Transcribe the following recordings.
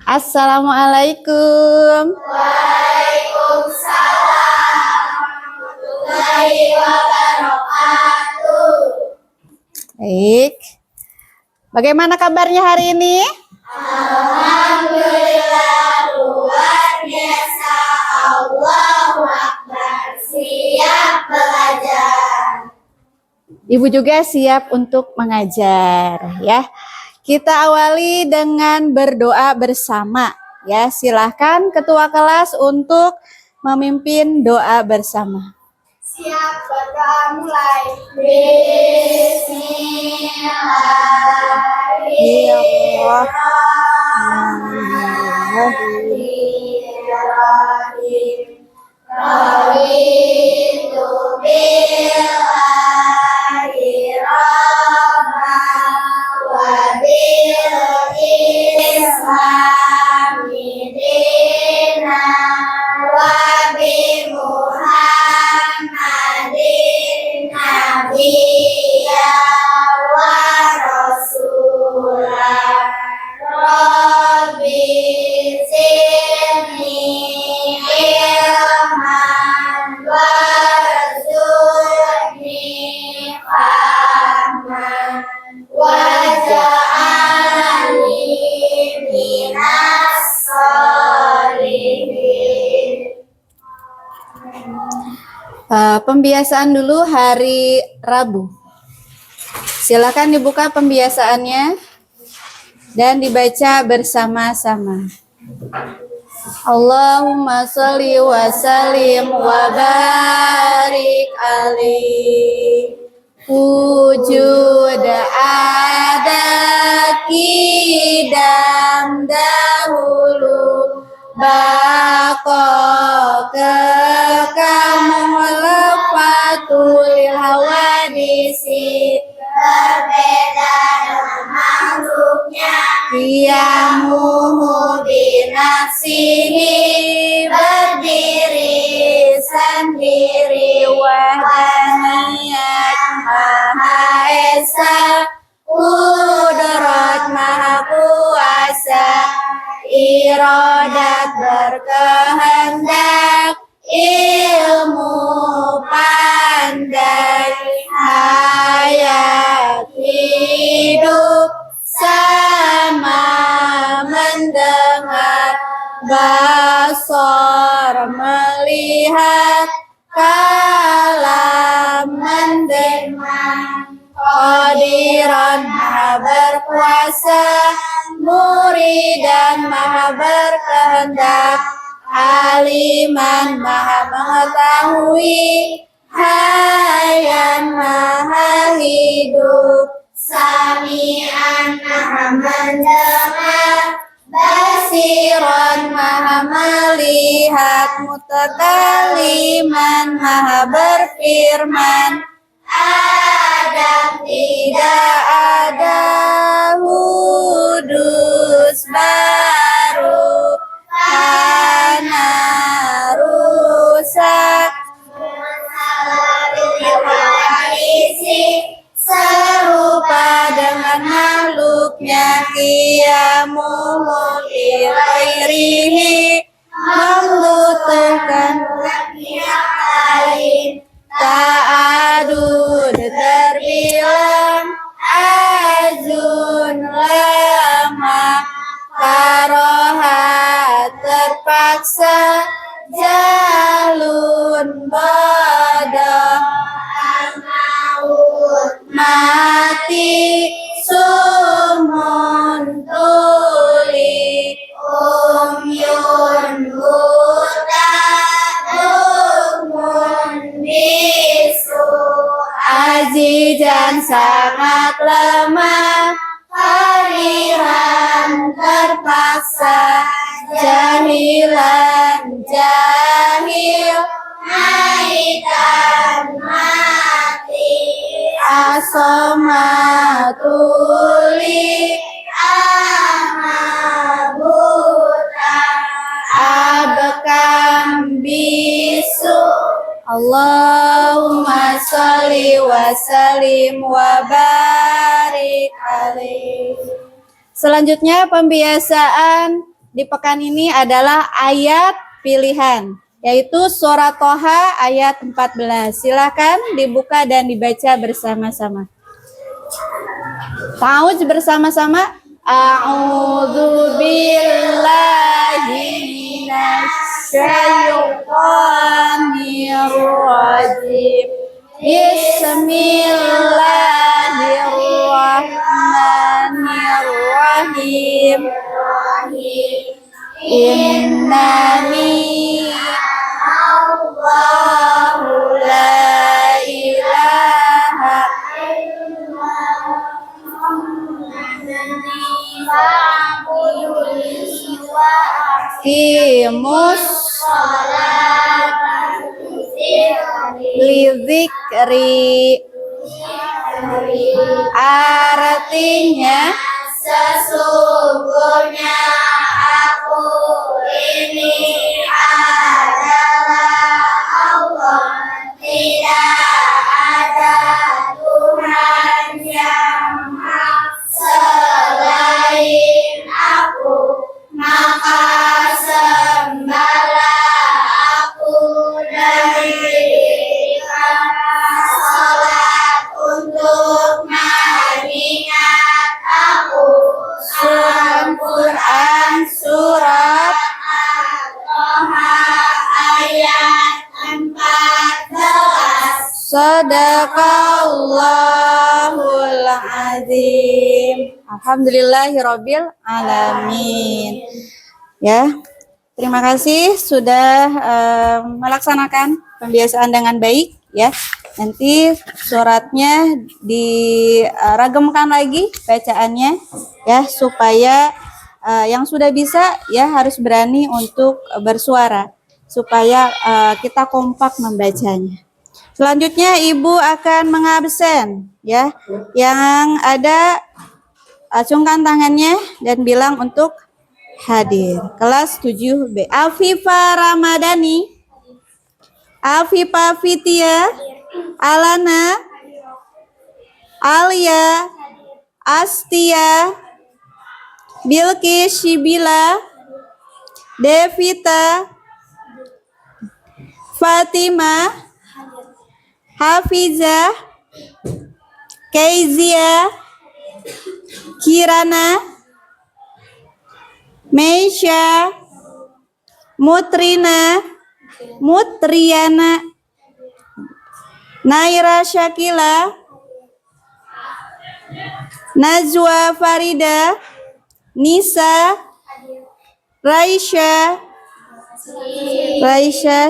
Assalamualaikum. Baik. Bagaimana kabarnya hari ini? Alhamdulillah luar biasa. Allahu Akbar. Siap belajar. Ibu juga siap untuk mengajar ya. Kita awali dengan berdoa bersama ya. Silahkan ketua kelas untuk memimpin doa bersama. Siap, berdoa mulai. Bismillahirrahmanirrahim. Raditu billahi rabban wa bil islami dinan wa bi Muhammadin nabiyya wa rasulah. Rabbi zidni ilman warzuqni fahman waj'alni minas sholihin. Pembiasaan dulu hari Rabu. Silakan dibuka pembiasaannya dan dibaca bersama-sama. Allahumma sholli wa sallim wa barik alaihi. Wujud ada kidam dahulu, bako kekamu lepatul hawadisi. Berbeda dengan makhluknya, Qiyamuhu binafsihi, berdiri sendiri, wahdaniyat maha esa, kudrat maha kuasa, iradat berkehendak, ilmu pandai, hayat hidup sama mendengar, basar melihat, kalam mendengar, qadiran maha berkuasa, muridan maha berkehendak, aliman maha mengetahui, hayan maha hidup, sami'an maha mendengar, basiran maha melihat, mutakaliman maha berfirman, Adam tidak ada hudus baru, tanah rusak, serupa dengan makhluknya, qiyamuhu ilairihi, membutuhkan pihak lain, ta'adud terbilang, azun lama, karohat terpaksa, jalun bodoh, mati, sumun tuli, umyun buta, bukmun bisu, azizan sangat lemah, hariran terpaksa, jahilan jahil, maitan mati, asoma tuli, amabuta, abkam bisu. Allahumma sholli wa sallim wa barik alaihi. Selanjutnya pembiasaan di pekan ini adalah ayat pilihan, yaitu Surah Toha ayat 14. Silakan dibuka dan dibaca bersama-sama. Ta'awudz bersama-sama. A'udzu billahi minasyaitonir rajim. Bismillahirrahmanirrahim. Innani Allahu la ilaha Qimus Lidzikri. Artinya sesungguhnya aku ini adalah Allah, tidak ada Tuhan yang hak selain aku, maka sembahlah aku dan dirikan salat untuk mengingat aku. Al-Quran surat Toha ayat 14. Sadaqallahul azim. Alhamdulillahirabbil alamin. Ya, terima kasih sudah melaksanakan pembiasaan dengan baik ya. Nanti suratnya diragamkan lagi bacaannya ya, supaya yang sudah bisa ya harus berani untuk bersuara supaya kita kompak membacanya. Selanjutnya Ibu akan mengabsen ya. Yang ada acungkan tangannya dan bilang untuk hadir. Kelas 7B. Afifa Ramadhani, Afifa Fitia, Alana, Alia, Astia, Bilqis Shibila, Devita, Fatima, Hafiza, Keizia, Kirana, Meisha, Mutriana, Naira Syakila, Najwa Farida, Nisa, Raisya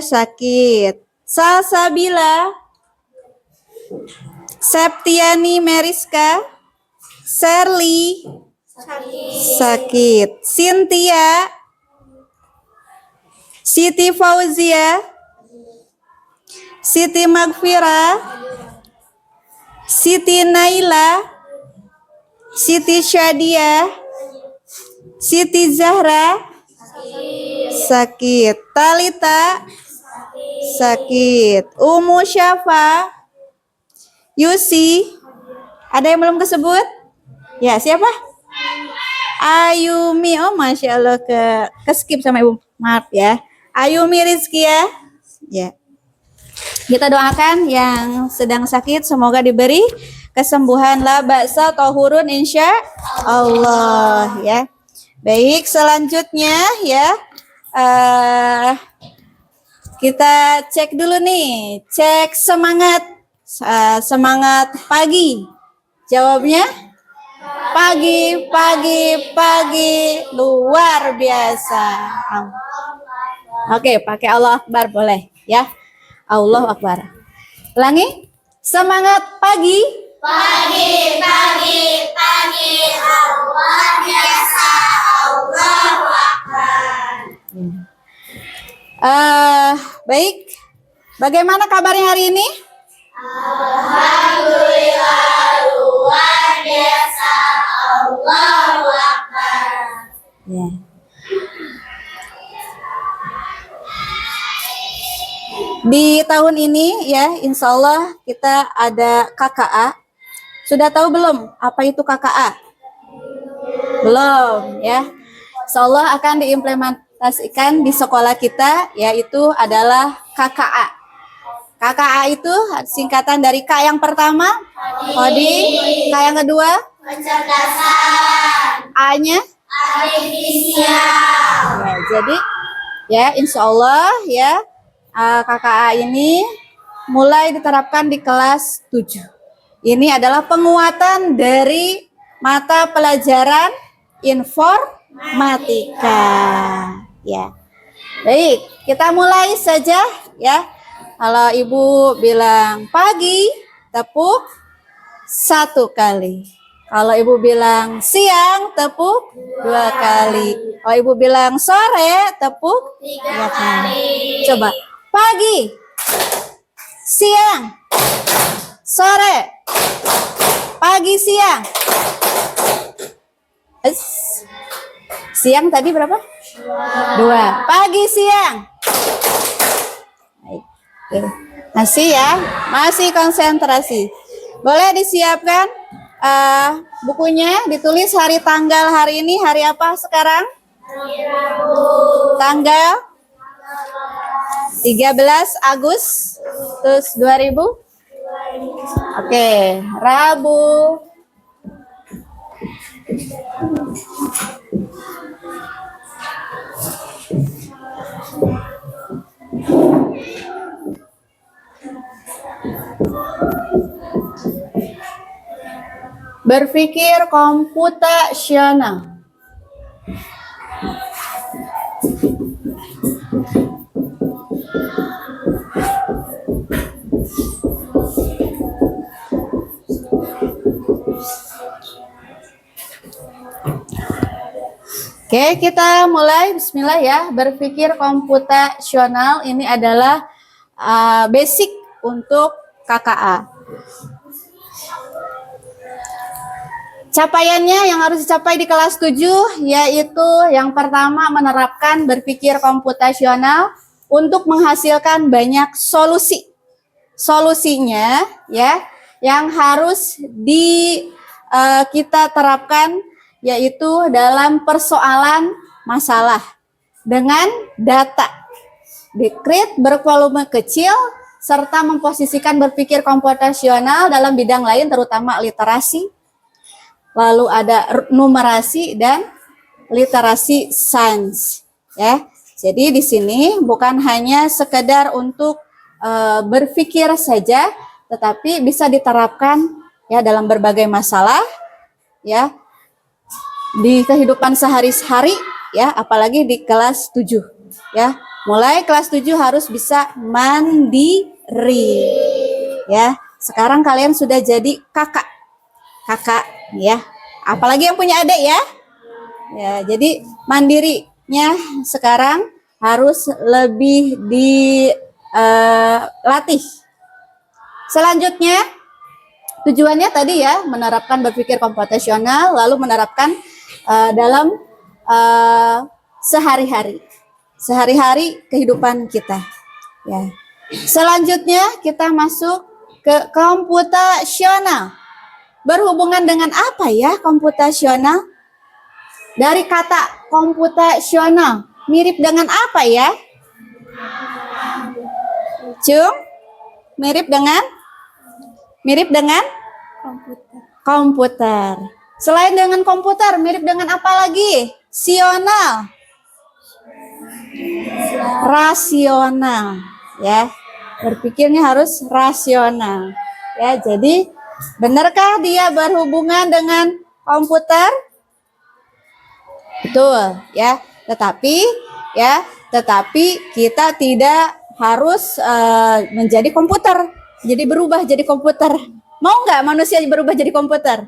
sakit, Salsabila, Septiani Meriska, Serly sakit, Cynthia, Siti Fauzia, Siti Magfira, Siti Naila, Siti Syadia, Siti Zahra sakit, Talita sakit, Umu Syafa, Yusi, ada yang belum kesebut? Ya, siapa? Ayumi. Oh, Masya Allah, ke skip sama Ibu. Maaf ya. Ayumi Rizkia. Ya. Kita doakan yang sedang sakit semoga diberi kesembuhan, la ba'sa tahurun insya Allah ya. Baik, selanjutnya ya kita cek dulu nih, cek semangat pagi. Jawabnya pagi luar biasa. Oke, pakai Allah Akbar boleh ya. Allah Akbar. Ulangi. Semangat pagi. Pagi, Allah biasa, Allahu Akbar. Baik. Bagaimana kabarnya hari ini? Alhamdulillah, luar biasa, Allahu Akbar. Ya. Di tahun ini ya, insya Allah kita ada KKA. Sudah tahu belum apa itu KKA? Belum ya. Insyaallah akan diimplementasikan di sekolah kita, yaitu adalah KKA. KKA itu singkatan dari K yang pertama, coding, K yang kedua, kecerdasan, A-nya. artifisial, Ya, jadi ya insya Allah ya KKA ini mulai diterapkan di kelas 7. Ini adalah penguatan dari mata pelajaran informatika. Ya. Baik, kita mulai saja ya. Kalau Ibu bilang pagi, tepuk 1 kali. Kalau Ibu bilang siang, tepuk 2 kali. Kalau Ibu bilang sore, tepuk 3 kali. Coba. Pagi, siang, sore, pagi, siang. Siang tadi berapa? 2. Pagi, siang. Baik. Oke. Masih ya, masih konsentrasi. Boleh disiapkan bukunya, ditulis hari tanggal hari ini, hari apa sekarang? Tanggal 13 Agustus 2000. Oke, Rabu. Berpikir komputasional. Oke, kita mulai. Bismillah ya. Berpikir komputasional ini adalah basic untuk KKA. Capaiannya yang harus dicapai di kelas 7 yaitu yang pertama menerapkan berpikir komputasional untuk menghasilkan banyak solusi. Solusinya ya yang harus kita terapkan yaitu dalam persoalan masalah dengan data dikrit bervolume kecil serta memposisikan berpikir komputasional dalam bidang lain terutama literasi, lalu ada numerasi dan literasi sains ya. Jadi di sini bukan hanya sekedar untuk berpikir saja, tetapi bisa diterapkan ya dalam berbagai masalah ya di kehidupan sehari-hari ya, apalagi di kelas 7 ya. Mulai kelas 7 harus bisa mandiri ya. Sekarang kalian sudah jadi kakak ya. Apalagi yang punya adik ya. Ya, jadi mandirinya sekarang harus lebih dilatih. Selanjutnya tujuannya tadi ya menerapkan berpikir komputasional lalu menerapkan dalam sehari-hari kehidupan kita ya. Selanjutnya kita masuk ke komputasional. Berhubungan dengan apa ya komputasional? Dari kata komputasional mirip dengan apa ya? Cung? Mirip dengan komputer. Selain dengan komputer, mirip dengan apa lagi? Sional. Rasional, ya. Berpikirnya harus rasional. Ya, jadi benarkah dia berhubungan dengan komputer? Betul, ya. Tetapi kita tidak harus menjadi komputer. Jadi berubah jadi komputer. Mau nggak manusia berubah jadi komputer?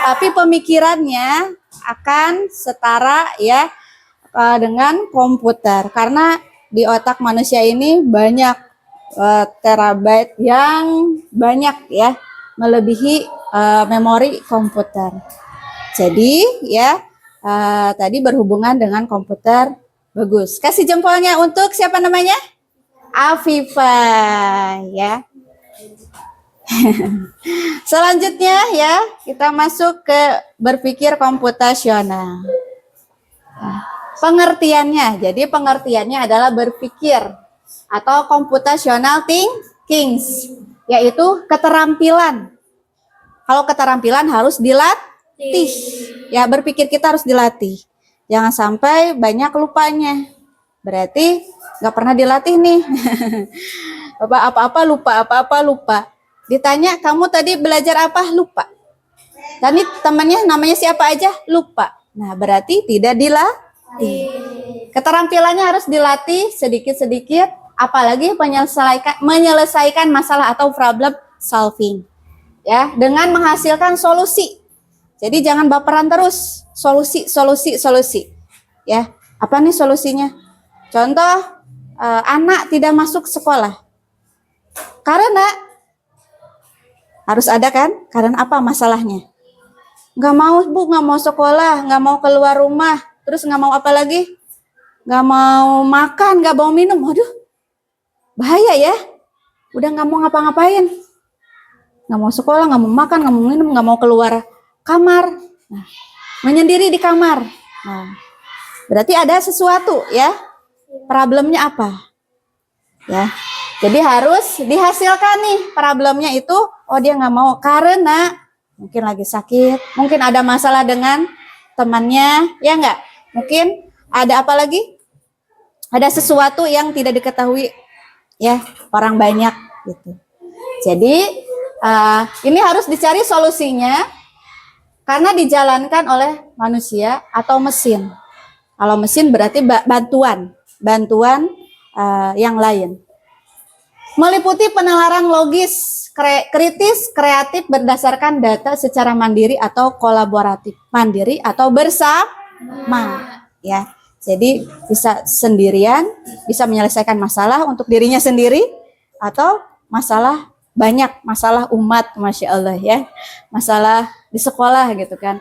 Tapi pemikirannya akan setara ya dengan komputer karena di otak manusia ini banyak terabyte yang banyak ya melebihi memori komputer. Jadi ya tadi berhubungan dengan komputer bagus. Kasih jempolnya untuk siapa namanya? Afifa ya. Selanjutnya ya, kita masuk ke berpikir komputasional. Pengertiannya, jadi pengertiannya adalah berpikir atau computational thinking, yaitu keterampilan. Kalau keterampilan harus dilatih. Ya, berpikir kita harus dilatih. Jangan sampai banyak lupanya. Berarti nggak pernah dilatih nih. Apa-apa lupa, apa-apa lupa. Ditanya, kamu tadi belajar apa? Lupa. Dan ini temannya namanya siapa aja? Lupa. Nah, berarti tidak dilatih. Keterampilannya harus dilatih sedikit-sedikit, apalagi menyelesaikan masalah atau problem solving. Ya, dengan menghasilkan solusi. Jadi jangan baperan terus. Solusi. Ya, apa nih solusinya? Contoh, anak tidak masuk sekolah. Karena harus ada kan? Karena apa masalahnya? Nggak mau bu, nggak mau sekolah, nggak mau keluar rumah, terus nggak mau apa lagi? Nggak mau makan, nggak mau minum. Waduh, bahaya ya. Udah nggak mau ngapa-ngapain. Nggak mau sekolah, nggak mau makan, nggak mau minum, nggak mau keluar kamar. Nah, menyendiri di kamar. Nah, berarti ada sesuatu ya. Problemnya apa? Ya, jadi harus dihasilkan nih problemnya itu. Oh, dia nggak mau karena mungkin lagi sakit, mungkin ada masalah dengan temannya, ya nggak? Mungkin ada apa lagi? Ada sesuatu yang tidak diketahui ya orang banyak gitu. Jadi ini harus dicari solusinya karena dijalankan oleh manusia atau mesin. Kalau mesin berarti bantuan yang lain. Meliputi penalaran logis, kritis, kreatif berdasarkan data secara mandiri atau kolaboratif. Mandiri atau bersama. Ya, jadi bisa sendirian, bisa menyelesaikan masalah untuk dirinya sendiri atau masalah banyak, masalah umat, Masya Allah ya, masalah di sekolah gitu kan.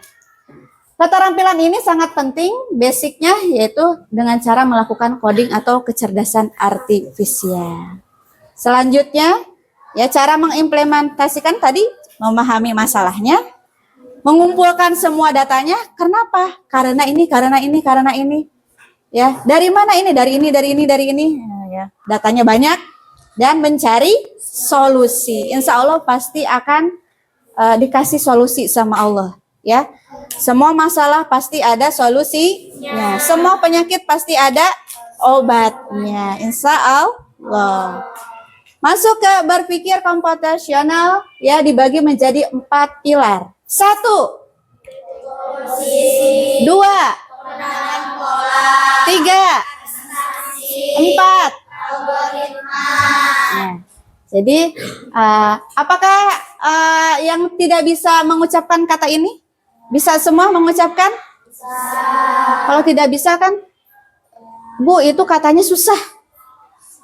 Keterampilan ini sangat penting, basicnya yaitu dengan cara melakukan coding atau kecerdasan artifisial. Selanjutnya, ya cara mengimplementasikan tadi, memahami masalahnya, mengumpulkan semua datanya, kenapa? Karena ini. Ya, dari mana ini? Dari ini. Nah, ya, datanya banyak dan mencari solusi. Insya Allah pasti akan dikasih solusi sama Allah. Ya, semua masalah pasti ada solusinya. Semua penyakit pasti ada obatnya. Insya Allah. Masuk ke berpikir komputasional, ya dibagi menjadi 4 pilar. 1, 2, 3, 4. Nah, jadi apakah yang tidak bisa mengucapkan kata ini? Bisa semua mengucapkan? Bisa. Kalau tidak bisa kan, Bu itu katanya susah.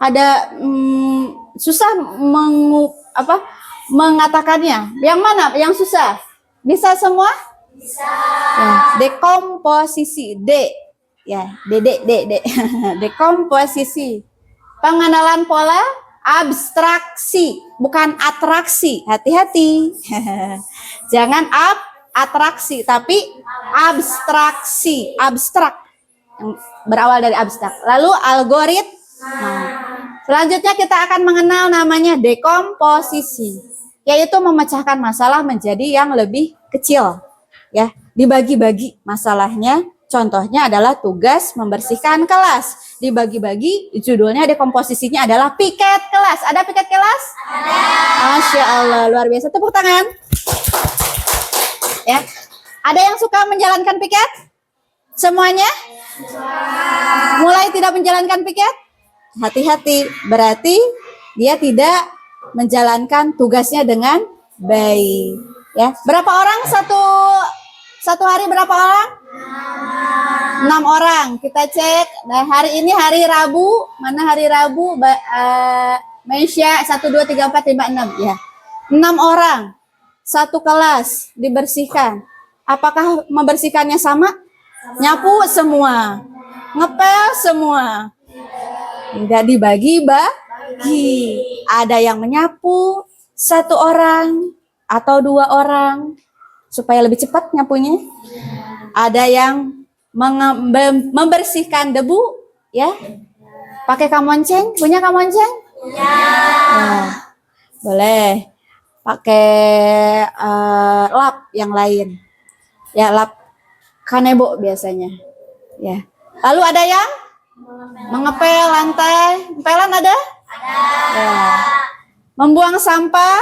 Ada susah mengatakannya. Yang mana? Yang susah? Bisa semua? Bisa. Ya, dekomposisi, ya, D. Dekomposisi. Pengenalan pola, abstraksi, bukan atraksi. Hati-hati. Jangan atraksi, tapi abstraksi, abstrak. Yang berawal dari abstrak. Lalu algoritma. Selanjutnya kita akan mengenal namanya dekomposisi, yaitu memecahkan masalah menjadi yang lebih kecil. Ya, dibagi-bagi masalahnya. Contohnya adalah tugas membersihkan kelas. Dibagi-bagi, judulnya dekomposisinya adalah piket kelas. Ada piket kelas? Ada. Masya Allah, luar biasa. Tepuk tangan. Ya, ada yang suka menjalankan piket? Semuanya? Mulai tidak menjalankan piket? Hati-hati, berarti dia tidak menjalankan tugasnya dengan baik. Ya, berapa orang satu hari berapa orang? 6 orang. Kita cek. Nah, hari ini hari Rabu. Mana hari Rabu? Mesya 1, 2, 3, 4, 5, 6. Ya. 6 orang. Satu kelas dibersihkan. Apakah membersihkannya sama? Nyapu semua. Ngepel semua. Tidak dibagi-bagi. Ada yang menyapu 1 orang atau 2 orang supaya lebih cepat nyapunya. Ada yang membersihkan debu, ya. Pakai kamonceng, punya kamonceng? Ya. Boleh. Pakai lap yang lain. Ya, lap kanebo biasanya. Ya. Lalu ada yang mengepel lantai. Empelan ada? Ya. Membuang sampah.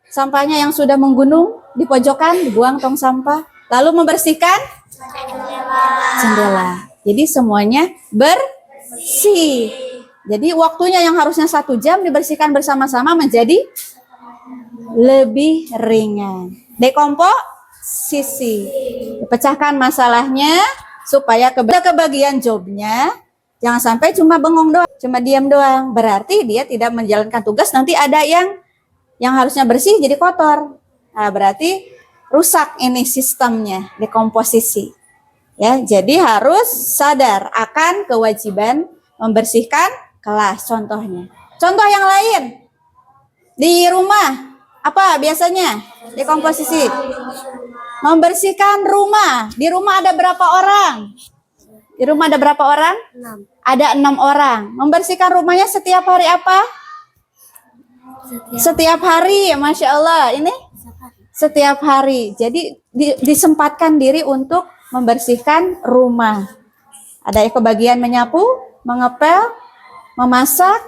Sampahnya yang sudah menggunung di pojokan dibuang tong sampah. Lalu membersihkan jendela. Jadi semuanya bersih. Jadi waktunya yang harusnya 1 jam dibersihkan bersama-sama menjadi lebih ringan. Dekomposisi. Pecahkan masalahnya supaya kebagian jobnya. Jangan sampai cuma bengong doang, cuma diam doang. Berarti dia tidak menjalankan tugas, nanti ada yang harusnya bersih jadi kotor. Nah, berarti rusak ini sistemnya, dekomposisi. Ya, jadi harus sadar akan kewajiban membersihkan kelas contohnya. Contoh yang lain. Di rumah apa biasanya dekomposisi? Membersihkan rumah. Di rumah ada berapa orang? Di rumah ada berapa orang? 6. Ada 6 orang. Membersihkan rumahnya setiap hari apa? Setiap hari, Masya Allah. Ini setiap hari. Jadi disempatkan diri untuk membersihkan rumah. Ada kebagian menyapu, mengepel, memasak,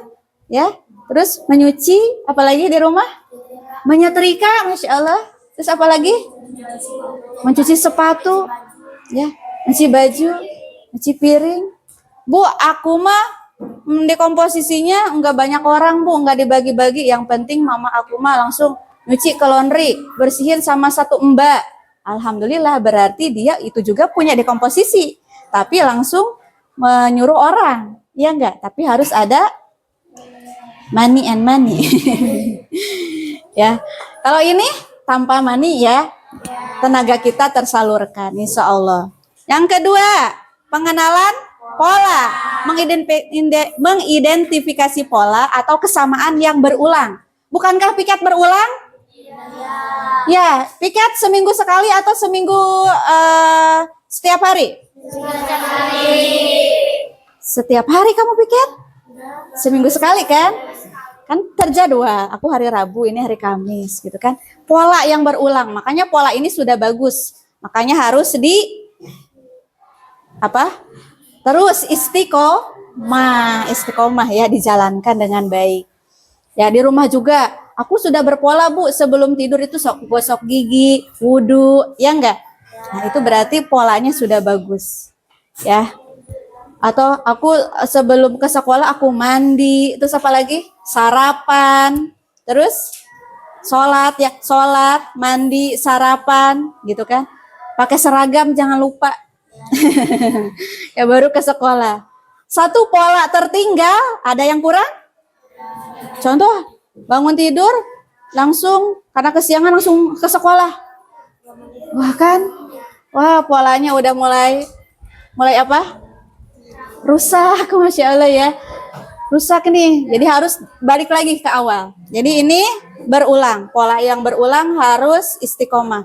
ya. Terus menyuci, apalagi di rumah? Menyetrika, Masya Allah. Terus apalagi? Mencuci sepatu, ya. Mencuci baju, mencuci piring. Bu, aku mah dekomposisinya enggak banyak orang, Bu, enggak dibagi-bagi. Yang penting mama aku mah langsung nyuci ke laundry, bersihin sama satu mbak. Alhamdulillah, berarti dia itu juga punya dekomposisi. Tapi langsung menyuruh orang. Ya enggak? Tapi harus ada money and money. Ya. Kalau ini tanpa money ya, tenaga kita tersalurkan, insya Allah. Yang kedua, pengenalan pola, mengidentifikasi pola atau kesamaan yang berulang. Bukankah piket berulang? Ya, piket seminggu sekali atau setiap hari? Setiap hari kamu piket? Seminggu sekali kan? Kan terjadwal. Aku hari Rabu, ini hari Kamis, gitu kan? Pola yang berulang. Makanya pola ini sudah bagus. Makanya harus terus istiqomah ya, dijalankan dengan baik. Ya, di rumah juga aku sudah berpola, Bu, sebelum tidur itu gosok gigi, wudhu, ya enggak? Nah, itu berarti polanya sudah bagus. Ya. Atau aku sebelum ke sekolah aku mandi, terus apa lagi? Sarapan. Terus sholat, mandi, sarapan, gitu kan? Pakai seragam jangan lupa. Ya, baru ke sekolah. Satu pola tertinggal, ada yang kurang? Contoh, bangun tidur langsung karena kesiangan langsung ke sekolah. Wah kan? Wah, polanya udah mulai apa? Rusak, Masya Allah ya. Rusak nih. Jadi harus balik lagi ke awal. Jadi ini berulang. Pola yang berulang harus istiqomah.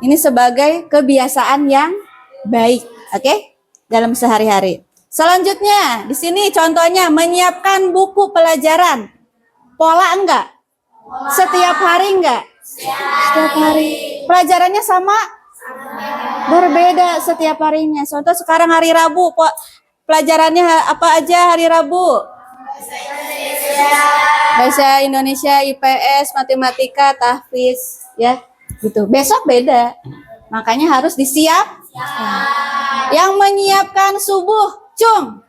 Ini sebagai kebiasaan yang baik. Oke? Dalam sehari-hari. Selanjutnya, di sini contohnya menyiapkan buku pelajaran. Pola enggak? Setiap hari enggak? Setiap hari. Pelajarannya sama? Berbeda setiap harinya. Contoh sekarang hari Rabu, pelajarannya apa aja hari Rabu? Bahasa Indonesia, IPS, matematika, tahfiz, ya. Gitu. Besok beda. Makanya harus disiap. Yang menyiapkan subuh, Cung.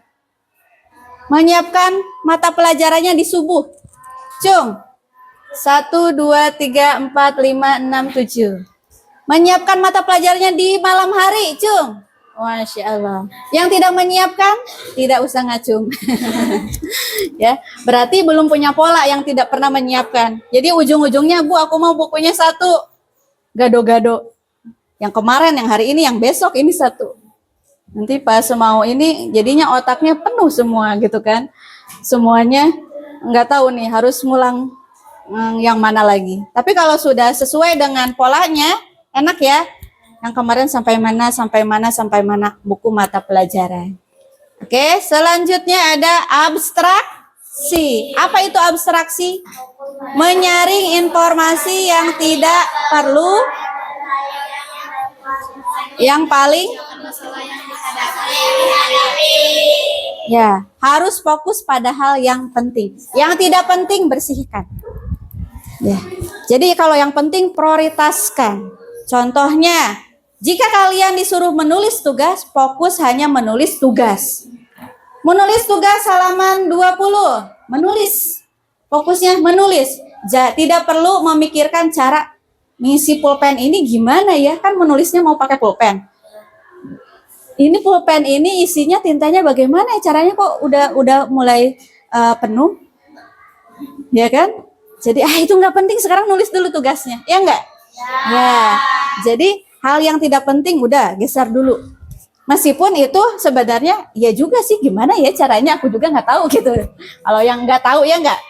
Menyiapkan mata pelajarannya di subuh. Cung. 1, 2, 3, 4, 5, 6, 7. Menyiapkan mata pelajarannya di malam hari, Cung. Masya Allah. Yang tidak menyiapkan, tidak usah ngacung. Ya, berarti belum punya pola yang tidak pernah menyiapkan. Jadi ujung-ujungnya, Bu, aku mau bukunya 1. Gado-gado. Yang kemarin, yang hari ini, yang besok ini 1. Nanti pas mau ini jadinya otaknya penuh semua gitu kan. Semuanya nggak tahu nih harus ngulang yang mana lagi. Tapi kalau sudah sesuai dengan polanya, enak ya. Yang kemarin sampai mana, sampai mana, sampai mana buku mata pelajaran. Oke, selanjutnya ada abstraksi. Apa itu abstraksi? Menyaring informasi yang tidak perlu, yang paling ya, harus fokus pada hal yang penting. Yang tidak penting bersihkan. Ya. Jadi kalau yang penting prioritaskan. Contohnya, jika kalian disuruh menulis tugas, fokus hanya menulis tugas. Menulis tugas halaman 20, menulis. Fokusnya menulis. Tidak perlu memikirkan cara ngisi pulpen ini gimana ya, kan menulisnya mau pakai pulpen. Ini pulpen ini isinya tintanya bagaimana ya caranya, kok udah mulai penuh, ya kan? Jadi itu nggak penting, sekarang nulis dulu tugasnya, ya nggak? Ya. Jadi hal yang tidak penting udah geser dulu. Meskipun itu sebenarnya ya juga sih, gimana ya caranya aku juga nggak tahu gitu. Kalau yang nggak tahu ya nggak.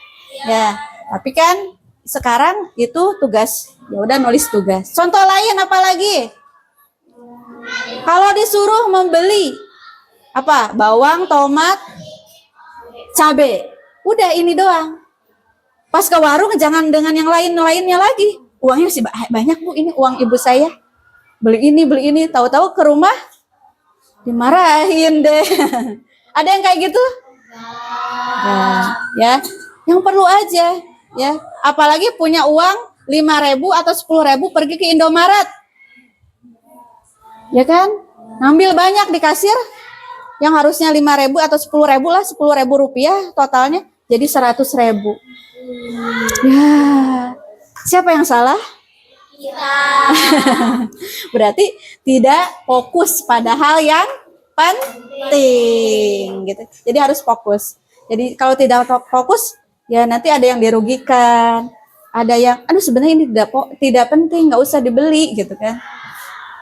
Ya. Tapi kan sekarang itu tugas, ya udah nulis tugas. Contoh lain apa lagi? Kalau disuruh membeli apa? Bawang, tomat, cabai. Udah ini doang. Pas ke warung jangan dengan yang lainnya lagi. Uangnya masih banyak Bu, ini uang ibu saya. Beli ini, tahu-tahu ke rumah dimarahin deh. Ada yang kayak gitu? Nah, ya, yang perlu aja, ya. Apalagi punya uang 5.000 atau 10.000 pergi ke Indomaret. Ya kan? Ngambil banyak di kasir, yang harusnya 5.000 atau 10.000 lah, 10.000 rupiah totalnya jadi 100.000. Ya, siapa yang salah? Berarti tidak fokus pada hal yang penting, gitu. Jadi harus fokus. Jadi kalau tidak fokus, ya nanti ada yang dirugikan, ada yang, aduh sebenarnya ini tidak penting, nggak usah dibeli, gitu kan?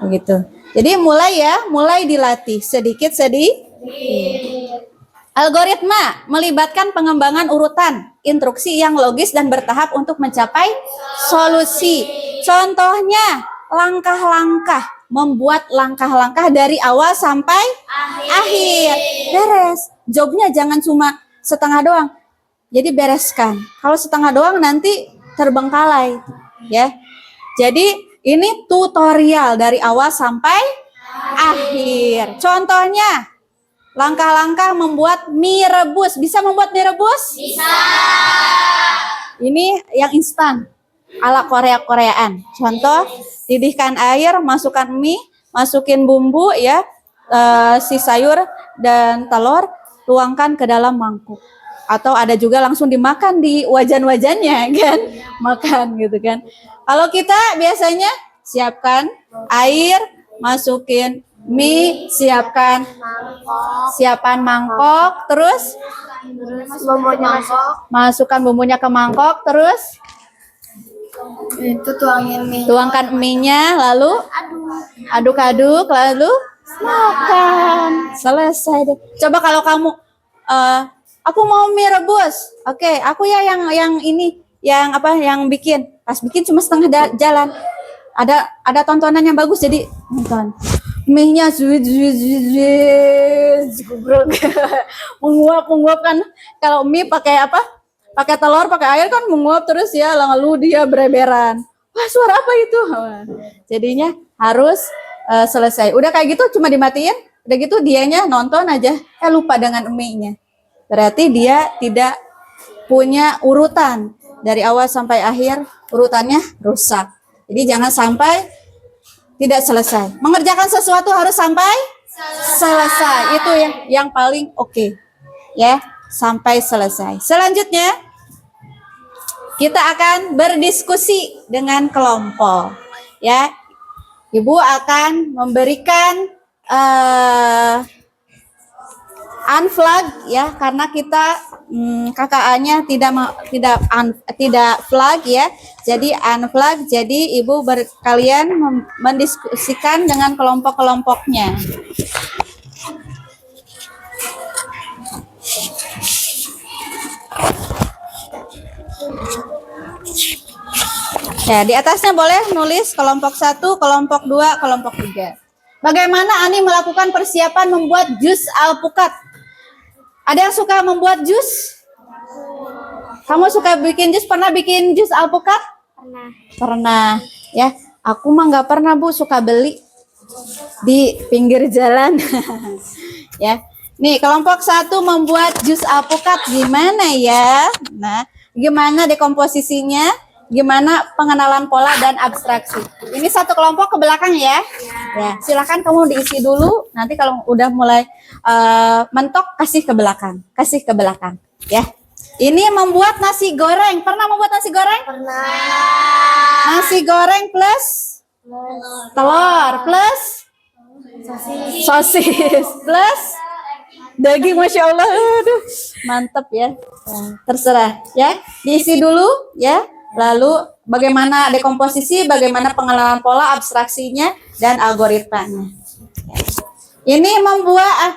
Begitu. Jadi mulai dilatih sedikit. Algoritma melibatkan pengembangan urutan, instruksi yang logis dan bertahap untuk mencapai solusi. Contohnya, langkah-langkah, membuat langkah-langkah dari awal sampai akhir. Beres. Jobnya jangan cuma setengah doang. Jadi bereskan. Kalau setengah doang nanti terbengkalai, ya. Jadi ini tutorial dari awal sampai akhir. Contohnya, langkah-langkah membuat mie rebus. Bisa membuat mie rebus? Bisa. Ini yang instan, ala Korea-Koreaan. Contoh, didihkan air, masukkan mie, masukin bumbu ya, si sayur dan telur, tuangkan ke dalam mangkuk. Atau ada juga langsung dimakan di wajan-wajannya kan, makan gitu kan. Kalau kita biasanya siapkan air, masukin mie, siapkan mangkok, terus masukkan bumbunya ke mangkok, terus Itu tuangkan mie-nya, lalu aduk-aduk, lalu makan. Selesai deh. Coba kalau kamu aku mau mie rebus. Oke, aku ya yang ini, yang apa, yang bikin. Pas bikin cuma setengah jalan. Ada tontonan yang bagus jadi nonton. Mie-nya menguap kan. Kalau mie pakai apa? Pakai telur, pakai air kan menguap terus ya, lalu dia bereberan. Wah, suara apa itu? Jadinya harus selesai. Udah kayak gitu cuma dimatiin, udah gitu dianya nonton aja, lupa dengan mie-nya. Berarti dia tidak punya urutan dari awal sampai akhir, urutannya rusak. Jadi jangan sampai tidak selesai. Mengerjakan sesuatu harus sampai selesai. Itu yang paling oke. Ya, sampai selesai. Selanjutnya kita akan berdiskusi dengan kelompok. Ya, Ibu akan memberikan unflag ya, karena kita KKA-nya tidak flag ya. Jadi unflag. Jadi Ibu kalian mendiskusikan dengan kelompok-kelompoknya. Ya, di atasnya boleh nulis kelompok 1, kelompok 2, kelompok 3. Bagaimana Ani melakukan persiapan membuat jus alpukat? Ada yang suka membuat jus? Kamu suka bikin jus? Pernah bikin jus alpukat? Pernah. Pernah. Ya, aku mah nggak pernah, Bu. Suka beli di pinggir jalan. Ya. Nih, kelompok 1 membuat jus alpukat. Gimana ya? Nah, gimana dekomposisinya? Gimana pengenalan pola dan abstraksi? Ini satu kelompok ke belakang ya. Ya, silakan kamu diisi dulu. Nanti kalau udah mulai mentok, kasih ke belakang. Kasih ke belakang. Ya. Ini membuat nasi goreng. Pernah membuat nasi goreng? Pernah. Nasi goreng plus telur plus sosis plus daging. Masya Allah, aduh, mantap ya. Terserah ya, diisi dulu ya. Lalu bagaimana dekomposisi, bagaimana pengenalan pola, abstraksinya, dan algoritmanya. Ini membuat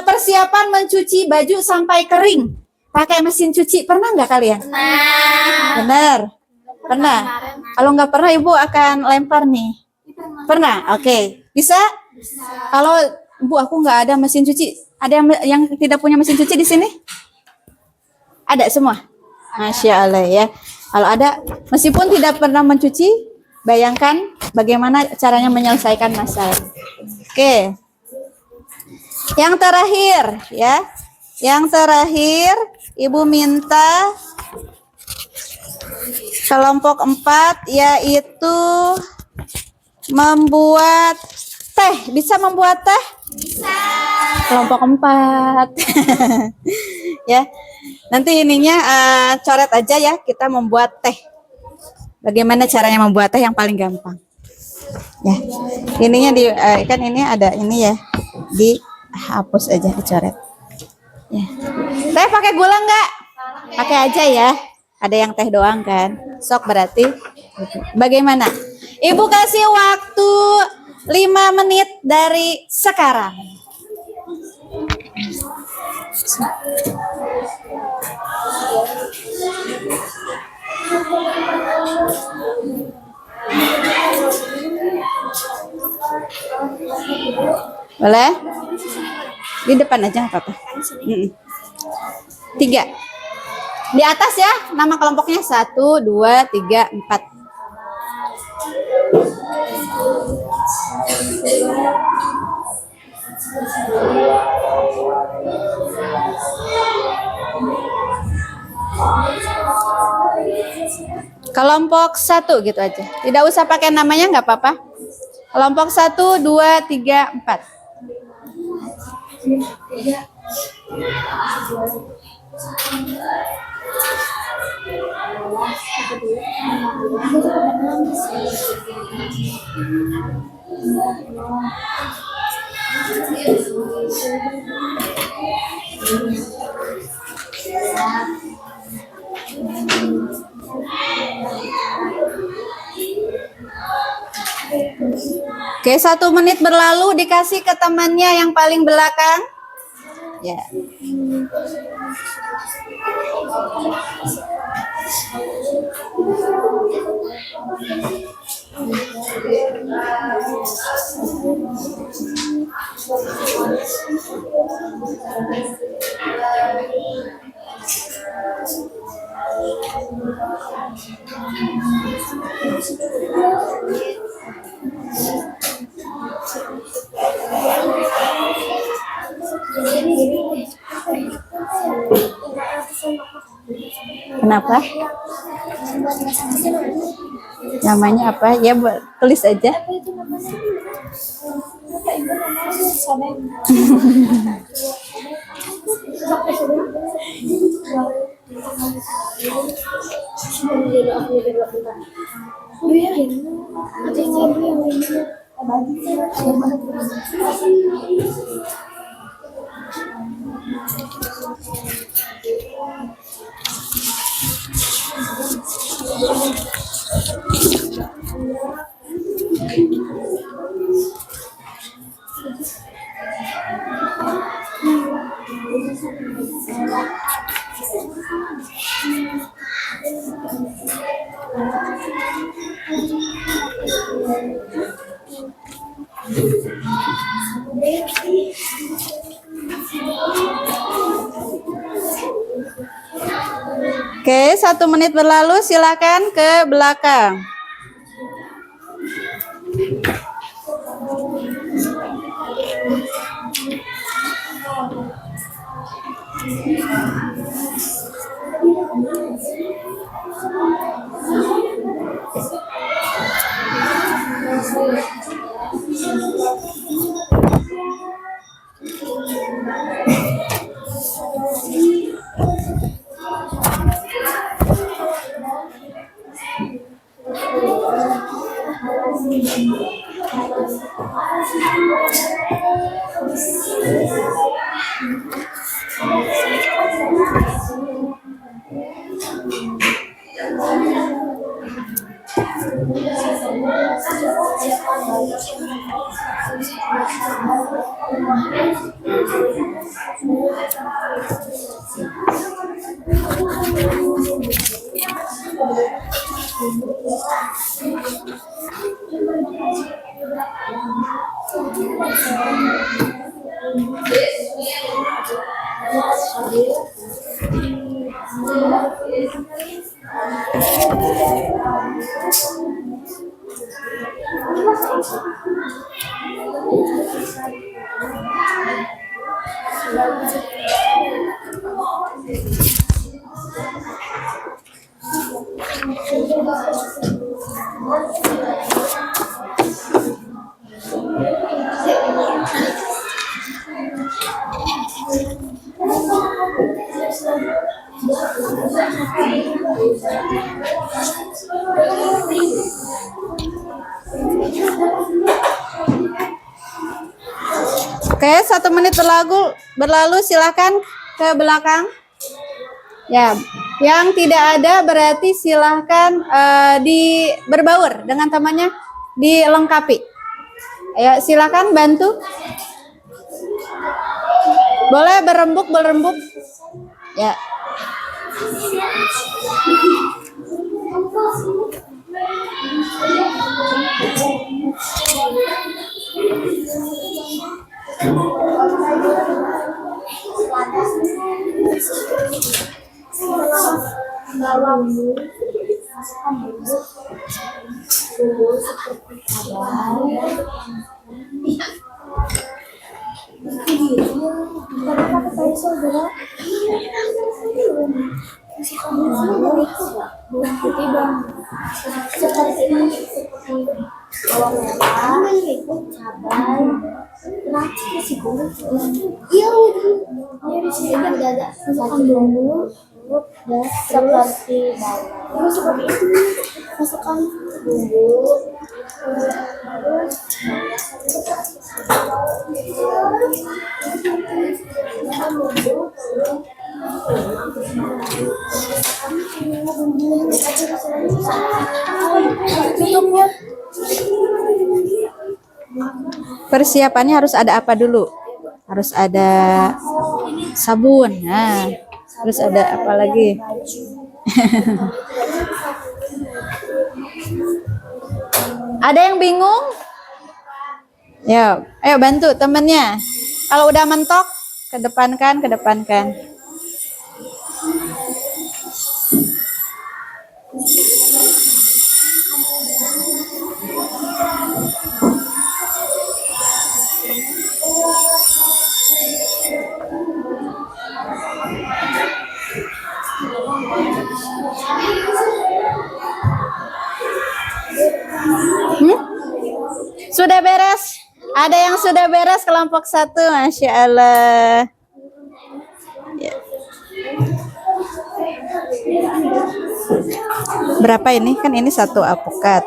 persiapan mencuci baju sampai kering pakai mesin cuci. Pernah nggak kalian? Benar. Pernah. Kalau nggak pernah, Ibu akan lempar nih. Pernah? Oke. Bisa? Kalau Bu, aku nggak ada mesin cuci. Ada yang tidak punya mesin cuci di sini? Ada semua? Masya Allah ya. Kalau ada, meskipun tidak pernah mencuci, bayangkan bagaimana caranya menyelesaikan masalah. Oke. Yang terakhir ya. Yang terakhir, Ibu minta kelompok 4 yaitu membuat teh. Bisa membuat teh? Bisa. Kelompok 4. Ya. Nanti ininya coret aja ya, kita membuat teh. Bagaimana caranya membuat teh yang paling gampang? Ya. Ininya di kan ini ada ini ya. Dihapus aja, dicoret. Ya. Teh pakai gula enggak? Pakai aja ya. Ada yang teh doang kan? Sok berarti. Bagaimana? Ibu kasih waktu 5 menit dari sekarang. Boleh? Di depan aja nggak apa-apa. 3. Di atas ya, nama kelompoknya 1, 2, 3, 4. Kelompok 1 gitu aja. Tidak usah pakai namanya, nggak apa-apa. Kelompok 1, 2, 3, 4. Oke, 1 menit berlalu, dikasih ke temannya yang paling belakang. Ya. Kenapa? Namanya apa? Ya, tulis aja. Oke, 1 menit berlalu, silakan ke belakang. Oke, 1 menit berlalu, silakan ke belakang. Ya, yang tidak ada berarti silahkan berbaur dengan temannya, dilengkapi. Ayo, silakan bantu. Boleh berembuk. Ya. Seperti bawang, seperti itu, masukkan bumbu, Persiapannya harus ada apa dulu? Harus ada sabun. Nah, terus ada apa lagi? Ada yang bingung? Ya, ayo bantu temennya. Kalau udah mentok, kedepankan. Sudah beres? Ada yang sudah beres kelompok 1, Masya Allah. Ya. Berapa ini? Kan ini 1 alpukat.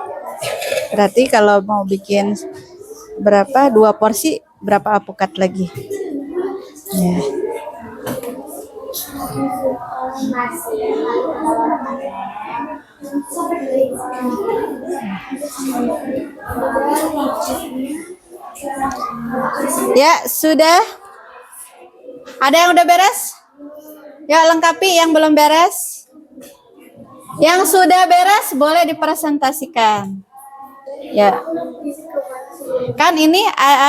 Berarti kalau mau bikin berapa? 2 porsi, berapa alpukat lagi? Ya. Ya, sudah. Ada yang udah beres? Ya, lengkapi yang belum beres. Yang sudah beres boleh dipresentasikan. Ya. Kan ini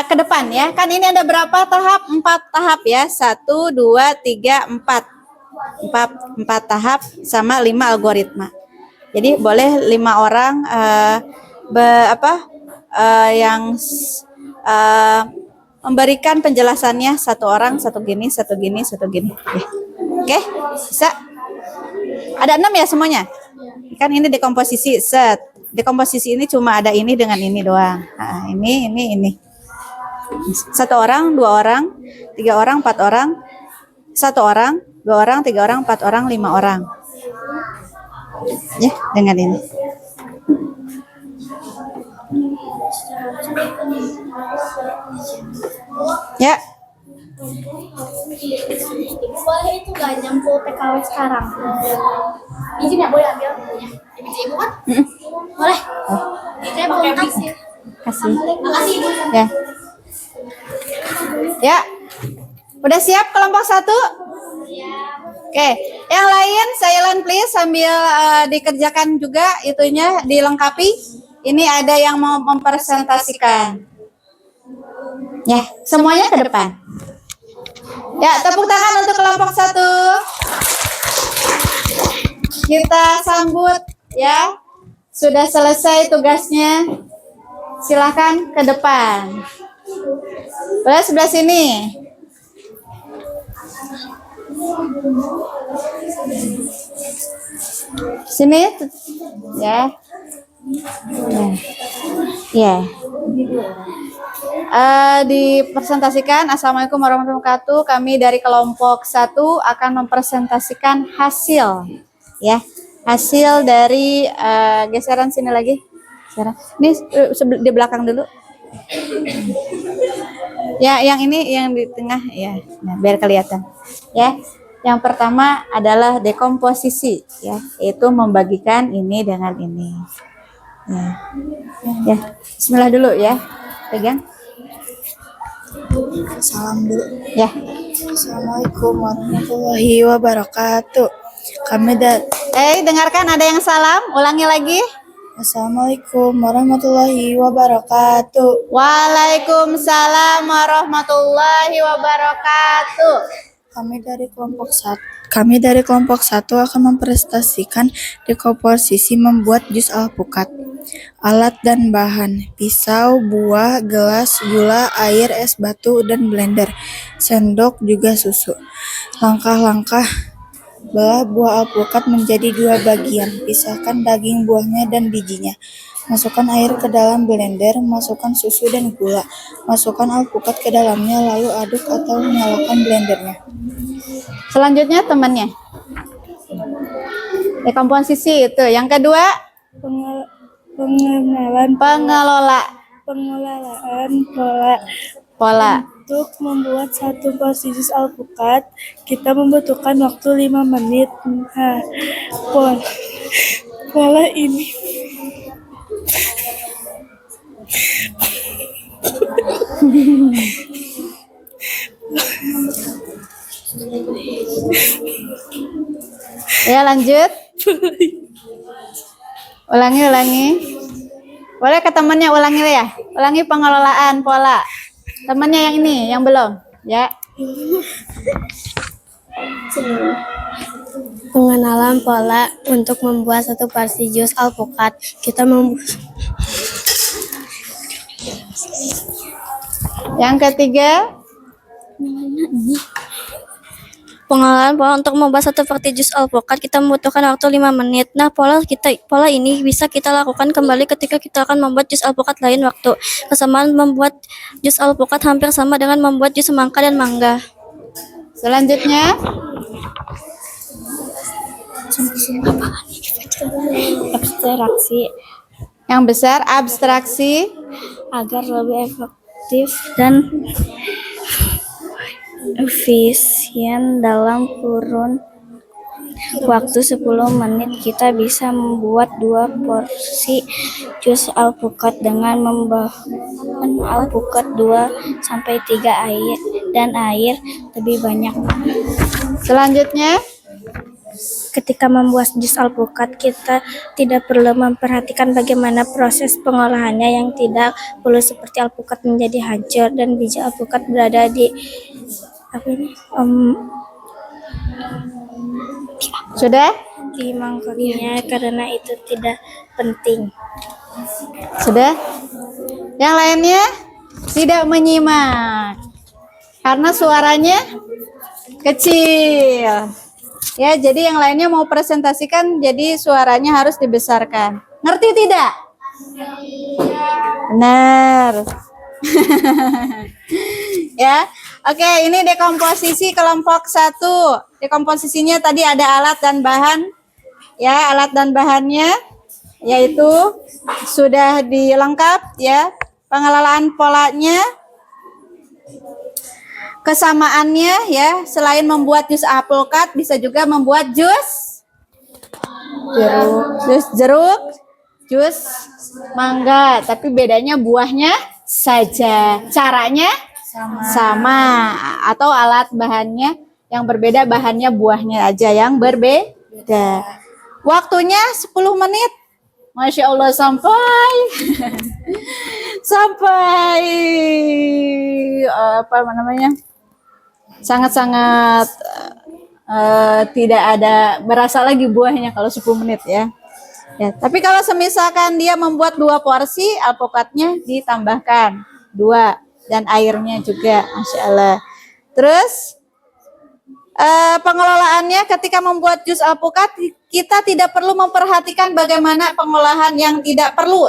ke depan ya. Kan ini ada berapa tahap? 4 tahap ya. 1, 2, 3, 4. 4 tahap sama 5 algoritma. Jadi boleh 5 orang yang memberikan penjelasannya, 1 orang, 1 gini, 1 gini, 1 gini. Oke, bisa? Ada 6 ya semuanya? Kan ini dekomposisi set. Dekomposisi ini cuma ada ini dengan ini doang. Nah, ini. 1 orang, 2 orang, 3 orang, 4 orang, 1 orang, 2 orang, 3 orang, 4 orang, 5 orang. Ya, dengan ini. Ya. Ibu boleh itu gak nyambung PKW sekarang? Izin ya, boleh ambil ya. Ibu kan? Boleh. Saya mau kasih. Kasih. Makasih Ibu. Ya. Ya. Udah siap kelompok 1? Oke, yang lain silent please sambil dikerjakan juga itunya dilengkapi. Ini ada yang mau mempresentasikan. Ya, semuanya ke depan. Ya, tepuk tangan untuk kelompok 1. Kita sambut ya. Sudah selesai tugasnya. Silakan ke depan. Boleh sebelah sini. Sini ya. Ya. Dipresentasikan. Assalamualaikum warahmatullahi wabarakatuh. Kami dari kelompok 1 akan mempresentasikan hasil ya. Hasil dari geseran sini lagi. Ini di belakang dulu. Ya, yang ini yang di tengah ya. Nah, biar kelihatan. Ya. Yang pertama adalah dekomposisi ya, yaitu membagikan ini dengan ini. Ya. Ya. Bismillah dulu ya. Pegang. Salam dulu. Ya. Assalamualaikum warahmatullahi wabarakatuh. Dengarkan ada yang salam, ulangi lagi. Assalamualaikum warahmatullahi wabarakatuh. Waalaikumsalam warahmatullahi wabarakatuh. Kami dari kelompok 1 akan mempresentasikan dekomposisi membuat jus alpukat. Alat dan bahan: pisau, buah, gelas, gula, air, es batu, dan blender, sendok, juga susu. Langkah-langkah: belah buah alpukat menjadi 2 bagian, pisahkan daging buahnya dan bijinya. Masukkan air ke dalam blender, masukkan susu dan gula, masukkan alpukat ke dalamnya, lalu aduk atau nyalakan blendernya. Selanjutnya temannya. Dekomposisi itu. Yang kedua, pengelolaan pola. Untuk membuat satu porsi jus alpukat, kita membutuhkan waktu 5 menit. Nah, pola ini Ya, lanjut. Ulangi. Boleh ke temannya ulangi ya. Ulangi pengelolaan pola. Temannya yang ini, yang belum, ya. Pengenalan pola untuk membuat satu porsi jus alpukat. Yang ketiga, pengenalan pola untuk membuat satu porsi jus alpukat, kita membutuhkan waktu 5 menit. Nah, pola ini bisa kita lakukan kembali ketika kita akan membuat jus alpukat lain waktu. Kesamaan membuat jus alpukat hampir sama dengan membuat jus semangka dan mangga. selanjutnya, Abstraksi. yang besar abstraksi. Agar lebih efektif dan efisien dalam kurun waktu 10 menit, kita bisa membuat 2 porsi jus alpukat dengan membahan alpukat 2-3 air lebih banyak. Selanjutnya, ketika membuat jus alpukat kita tidak perlu memperhatikan bagaimana proses pengolahannya yang tidak perlu seperti alpukat menjadi hancur dan biji alpukat berada di Sudah? di mangkoknya karena itu tidak penting. Sudah? Yang lainnya tidak menyimak karena suaranya kecil. Ya, jadi yang lainnya mau presentasikan, jadi suaranya harus dibesarkan. Ngerti tidak? Benar. Ya, oke, ini dekomposisi kelompok 1. Dekomposisinya tadi ada alat dan bahan. Ya, alat dan bahannya yaitu sudah dilengkap ya. Pengelolaan polanya, kesamaannya ya, selain membuat jus alpukat bisa juga membuat jus jeruk, jus mangga, tapi bedanya buahnya saja. Caranya sama atau alat bahannya yang berbeda, bahannya buahnya aja yang berbeda. Waktunya 10 menit. Masya Allah sampai apa namanya? Sangat-sangat tidak ada berasa lagi buahnya kalau 10 menit ya. Ya, tapi kalau semisalkan dia membuat 2 porsi, alpukatnya ditambahkan 2 dan airnya juga, Masya Allah. Terus pengelolaannya ketika membuat jus alpukat kita tidak perlu memperhatikan bagaimana pengolahan yang tidak perlu.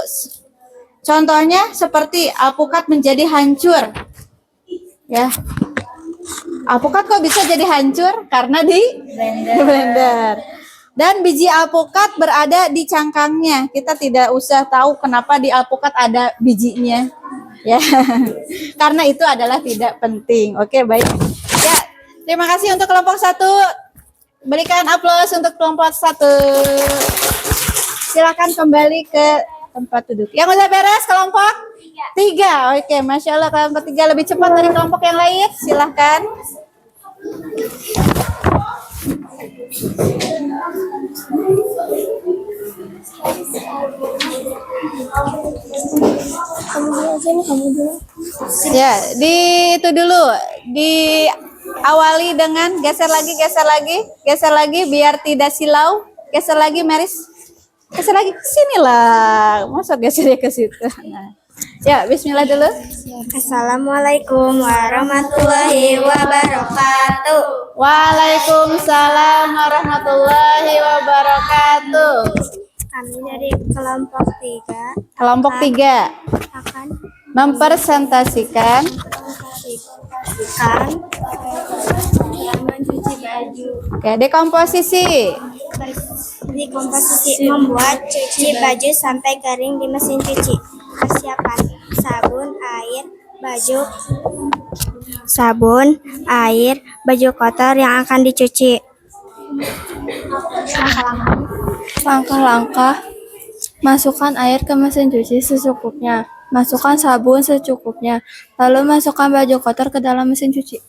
Contohnya seperti alpukat menjadi hancur. Ya. Alpukat kok bisa jadi hancur? Karena di blender. Dan biji alpukat berada di cangkangnya. Kita tidak usah tahu kenapa di alpukat ada bijinya. Ya. Karena itu adalah tidak penting. Oke, baik. Ya, terima kasih untuk kelompok 1. Berikan aplaus untuk kelompok 1. Silakan kembali ke tempat duduk. Yang udah beres kelompok 3. Oke, Masya Allah kelompok 3 lebih cepat dari kelompok yang lain. Silahkan. Ya, di itu dulu. Diawali dengan geser lagi biar tidak silau. Geser lagi, Meris. Geser lagi ke sini lah. Masa gesernya ke situ. Nah. Ya, bismillah dulu. Assalamualaikum warahmatullahi wabarakatuh. Waalaikumsalam warahmatullahi wabarakatuh. Kami dari kelompok 3 Kelompok 3 akan mempresentasikan mencuci baju. Oke, dekomposisi. Di komposisi membuat cuci baju sampai kering di mesin cuci. Persiapan sabun, air, baju kotor yang akan dicuci. Langkah-langkah: masukkan air ke mesin cuci secukupnya, masukkan sabun secukupnya, lalu masukkan baju kotor ke dalam mesin cuci.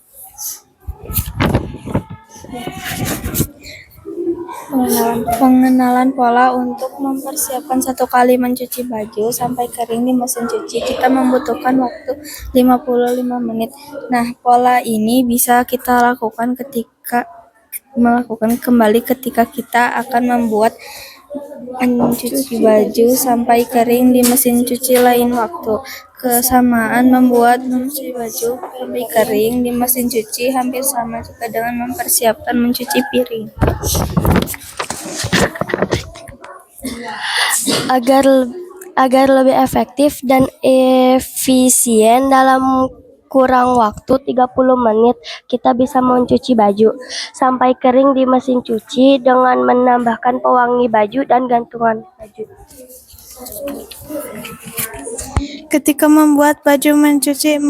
Pengenalan pola untuk mempersiapkan 1 kali mencuci baju sampai kering di mesin cuci. Kita membutuhkan waktu 55 menit. Nah, pola ini bisa kita lakukan kembali ketika kita akan membuat mencuci baju sampai kering di mesin cuci lain waktu. Kesamaan membuat mencuci baju sampai kering di mesin cuci hampir sama juga dengan mempersiapkan mencuci piring. Agar lebih efektif dan efisien dalam kurang waktu 30 menit kita bisa mencuci baju sampai kering di mesin cuci dengan menambahkan pewangi baju dan gantungan baju. Ketika membuat mencuci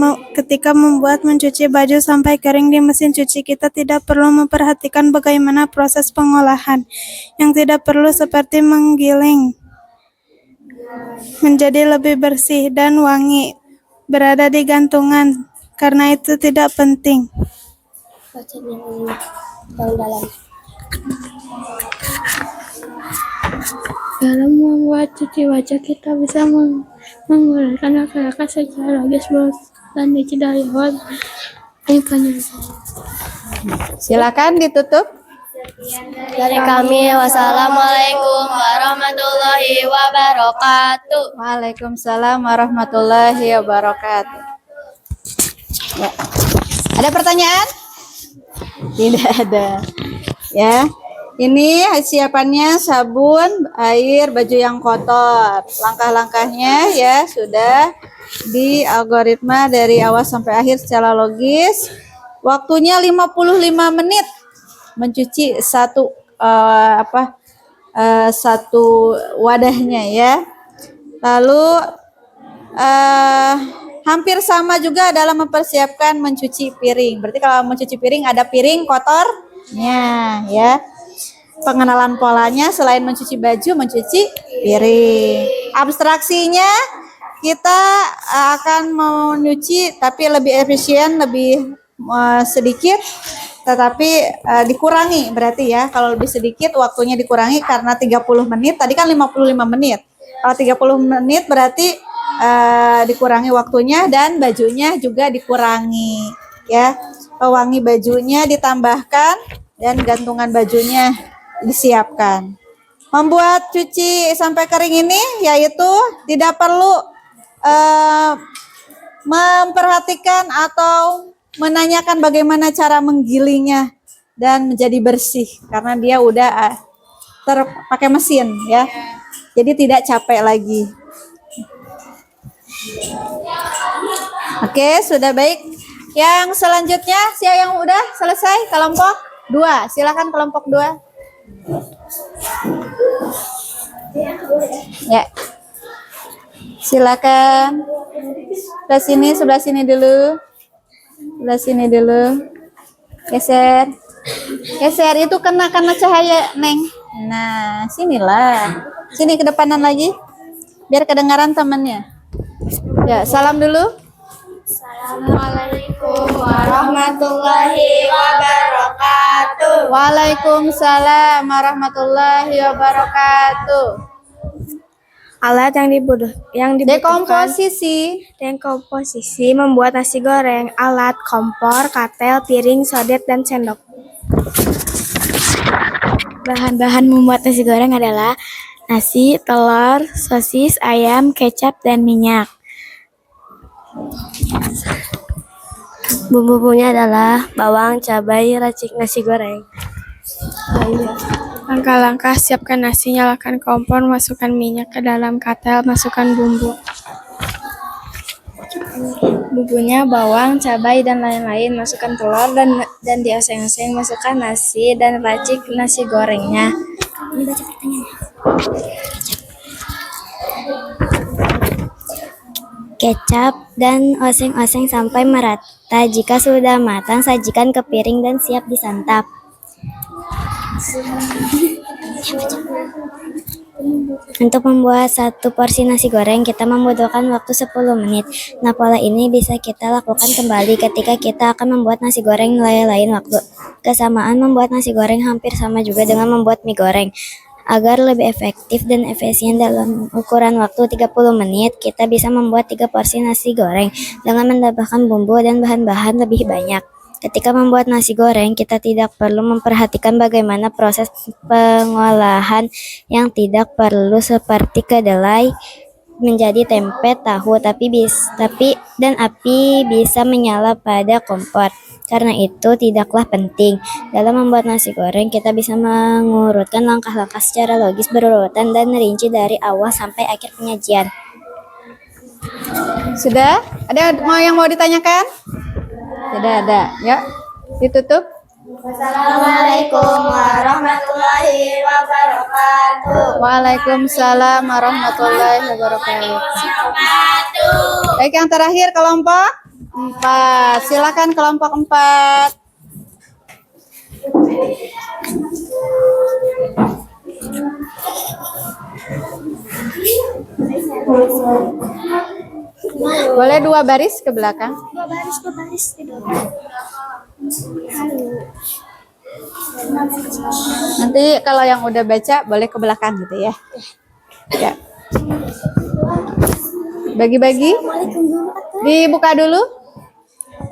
baju sampai kering di mesin cuci, kita tidak perlu memperhatikan bagaimana proses pengolahan yang tidak perlu seperti menggiling menjadi lebih bersih dan wangi berada di gantungan, karena itu tidak penting. Dalam membuat cuci wajah kita bisa menggunakan akal secara logis dan tidak lewat penyelesaian. Silakan ditutup. Dari kami, wassalamualaikum warahmatullahi wabarakatuh. Waalaikumsalam warahmatullahi wabarakatuh. Ya. Ada pertanyaan? Tidak ada. Ya. Ini siapannya sabun, air, baju yang kotor. Langkah-langkahnya ya sudah di algoritma dari awal sampai akhir secara logis. Waktunya 55 menit mencuci satu wadahnya ya. Lalu hampir sama juga dalam mempersiapkan mencuci piring. Berarti kalau mencuci piring ada piring kotornya ya. Pengenalan polanya selain mencuci baju, mencuci piring. Abstraksinya kita akan menyuci tapi lebih efisien, lebih sedikit, tetapi dikurangi berarti ya. Kalau lebih sedikit waktunya dikurangi karena 30 menit, tadi kan 55 menit. Kalau 30 menit berarti dikurangi waktunya dan bajunya juga dikurangi ya. Pewangi bajunya ditambahkan dan gantungan bajunya disiapkan. Membuat cuci sampai kering ini yaitu tidak perlu memperhatikan atau menanyakan bagaimana cara menggilingnya dan menjadi bersih karena dia udah terpakai mesin ya. Jadi tidak capek lagi. Oke, sudah baik. Yang selanjutnya siapa yang udah selesai? Kelompok 2. Silakan kelompok 2. Ya. Silakan. Sebelah sini dulu. Sebelah sini dulu. Geser. Geser itu kena cahaya, Neng. Nah, sinilah. Sini ke depanan lagi. Biar kedengaran temannya. Ya, salam dulu. Assalamualaikum warahmatullahi wabarakatuh. Waalaikumsalam warahmatullahi wabarakatuh. Alat yang dibutuhkan Dekomposisi. membuat nasi goreng, alat, kompor, katel, piring, sodet, dan sendok. Bahan-bahan membuat nasi goreng adalah nasi, telur, sosis, ayam, kecap, dan minyak. Bumbu-bumbunya adalah bawang, cabai, racik nasi goreng. Langkah-langkah siapkan nasi, nyalakan kompor, masukkan minyak ke dalam katel, masukkan bumbu. Bumbunya bawang, cabai, dan lain-lain. Masukkan telur dan dioseng-oseng. Masukkan nasi dan racik nasi gorengnya. Ini baca pertanyaannya. Kecap dan oseng-oseng sampai merata. Jika sudah matang, sajikan ke piring dan siap disantap. Untuk membuat satu porsi nasi goreng, kita membutuhkan waktu 10 menit. Nah, pola ini bisa kita lakukan kembali ketika kita akan membuat nasi goreng lain waktu. Kesamaan membuat nasi goreng hampir sama juga dengan membuat mie goreng. Agar lebih efektif dan efisien dalam ukuran waktu 30 menit, kita bisa membuat 3 porsi nasi goreng dengan menambahkan bumbu dan bahan-bahan lebih banyak. Ketika membuat nasi goreng, kita tidak perlu memperhatikan bagaimana proses pengolahan yang tidak perlu seperti kedelai menjadi tempe, tahu, dan api bisa menyala pada kompor. Karena itu tidaklah penting. Dalam membuat nasi goreng, kita bisa mengurutkan langkah-langkah secara logis berurutan dan rinci dari awal sampai akhir penyajian. Sudah? Ada yang mau ditanyakan? Tidak ada. Ya, ditutup. Assalamualaikum warahmatullahi wabarakatuh. Waalaikumsalam warahmatullahi wabarakatuh. Baik, yang terakhir kelompok 4. Silakan kelompok 4. Boleh 2 baris ke belakang? 2 baris. Nanti kalau yang udah baca boleh ke belakang gitu ya. Ya. Bagi-bagi. Dibuka dulu.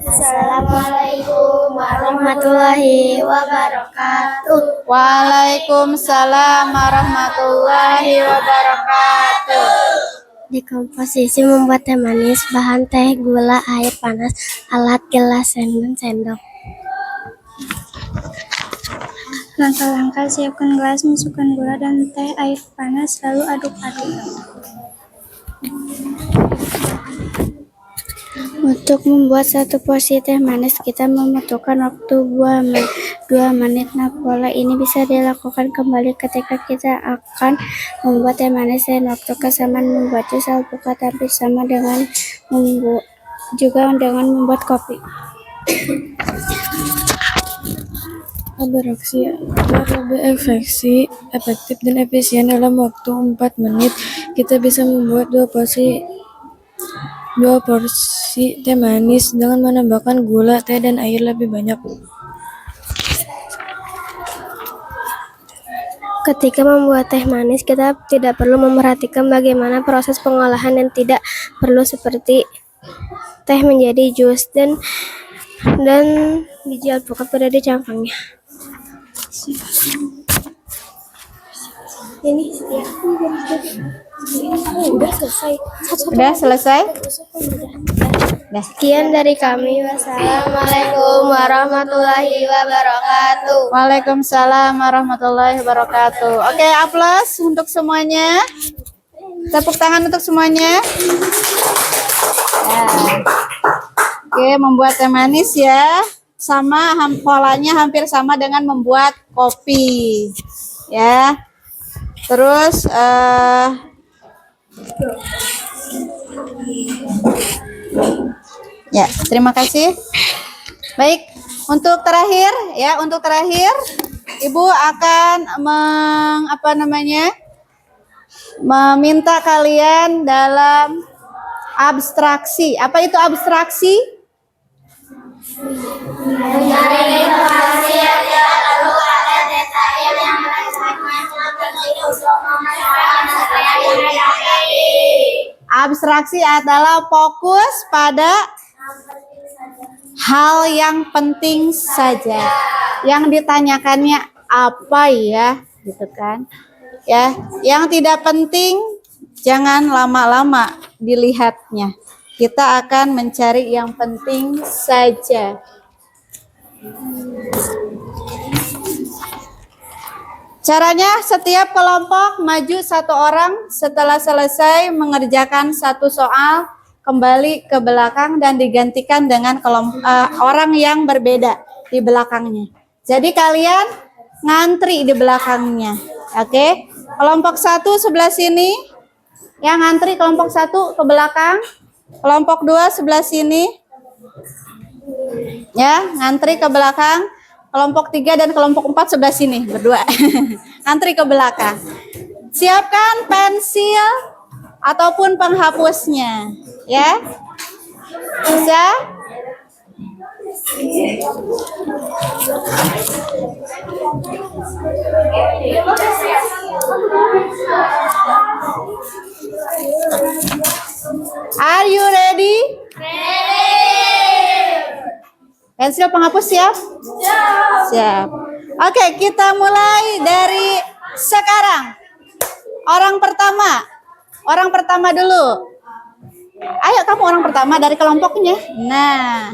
Assalamualaikum warahmatullahi wabarakatuh. Waalaikumsalam warahmatullahi wabarakatuh. Dekomposisi membuat teh manis, bahan teh, gula, air panas, alat, gelas, sendok. Langkah-langkah: siapkan gelas, masukkan gula dan teh, air panas, lalu aduk-aduk. Untuk membuat satu porsi teh manis, kita membutuhkan waktu 2 menit. Nah, pola ini bisa dilakukan kembali ketika kita akan membuat teh manis dan waktu kesamaan membuat jus alpukat hampir sama dengan membuat kopi. Beraksi agar lebih efektif dan efisien dalam waktu 4 menit, kita bisa membuat 2 porsi teh manis dengan menambahkan gula, teh, dan air lebih banyak. Ketika membuat teh manis, kita tidak perlu memperhatikan bagaimana proses pengolahan dan tidak perlu seperti teh menjadi jus dan biji alpukat berada di cangkangnya. Udah selesai? Sekian dari kami. Wassalamualaikum warahmatullahi wabarakatuh. Waalaikumsalam warahmatullahi wabarakatuh. Oke, aplaus untuk semuanya. Tepuk tangan untuk semuanya. Ya. Oke, membuat teh manis ya. Polanya hampir sama dengan membuat kopi. Ya. Terus ya, terima kasih. Baik, untuk terakhir Ibu akan meminta kalian dalam abstraksi. Apa itu abstraksi? Mencari informasi yang tidak perlu pada detail yang abstraksi adalah fokus pada hal yang penting saja. Yang ditanyakannya apa ya, gitu kan? Ya, yang tidak penting jangan lama-lama dilihatnya. Kita akan mencari yang penting saja. Caranya, setiap kelompok maju 1 orang, setelah selesai mengerjakan 1 soal, kembali ke belakang dan digantikan dengan orang yang berbeda di belakangnya. Jadi kalian ngantri di belakangnya. Oke? Kelompok 1 sebelah sini. Yang ngantri kelompok 1 ke belakang. Kelompok 2 sebelah sini. Ya, ngantri ke belakang. Kelompok 3 dan kelompok 4 sebelah sini, berdua. Ngantri ke belakang. Siapkan pensil ataupun penghapusnya. Ya. Bisa? Are you ready? Pensil penghapus siap? Siap. Oke, kita mulai dari sekarang. Orang pertama dulu. Ayo kamu orang pertama dari kelompoknya. Nah.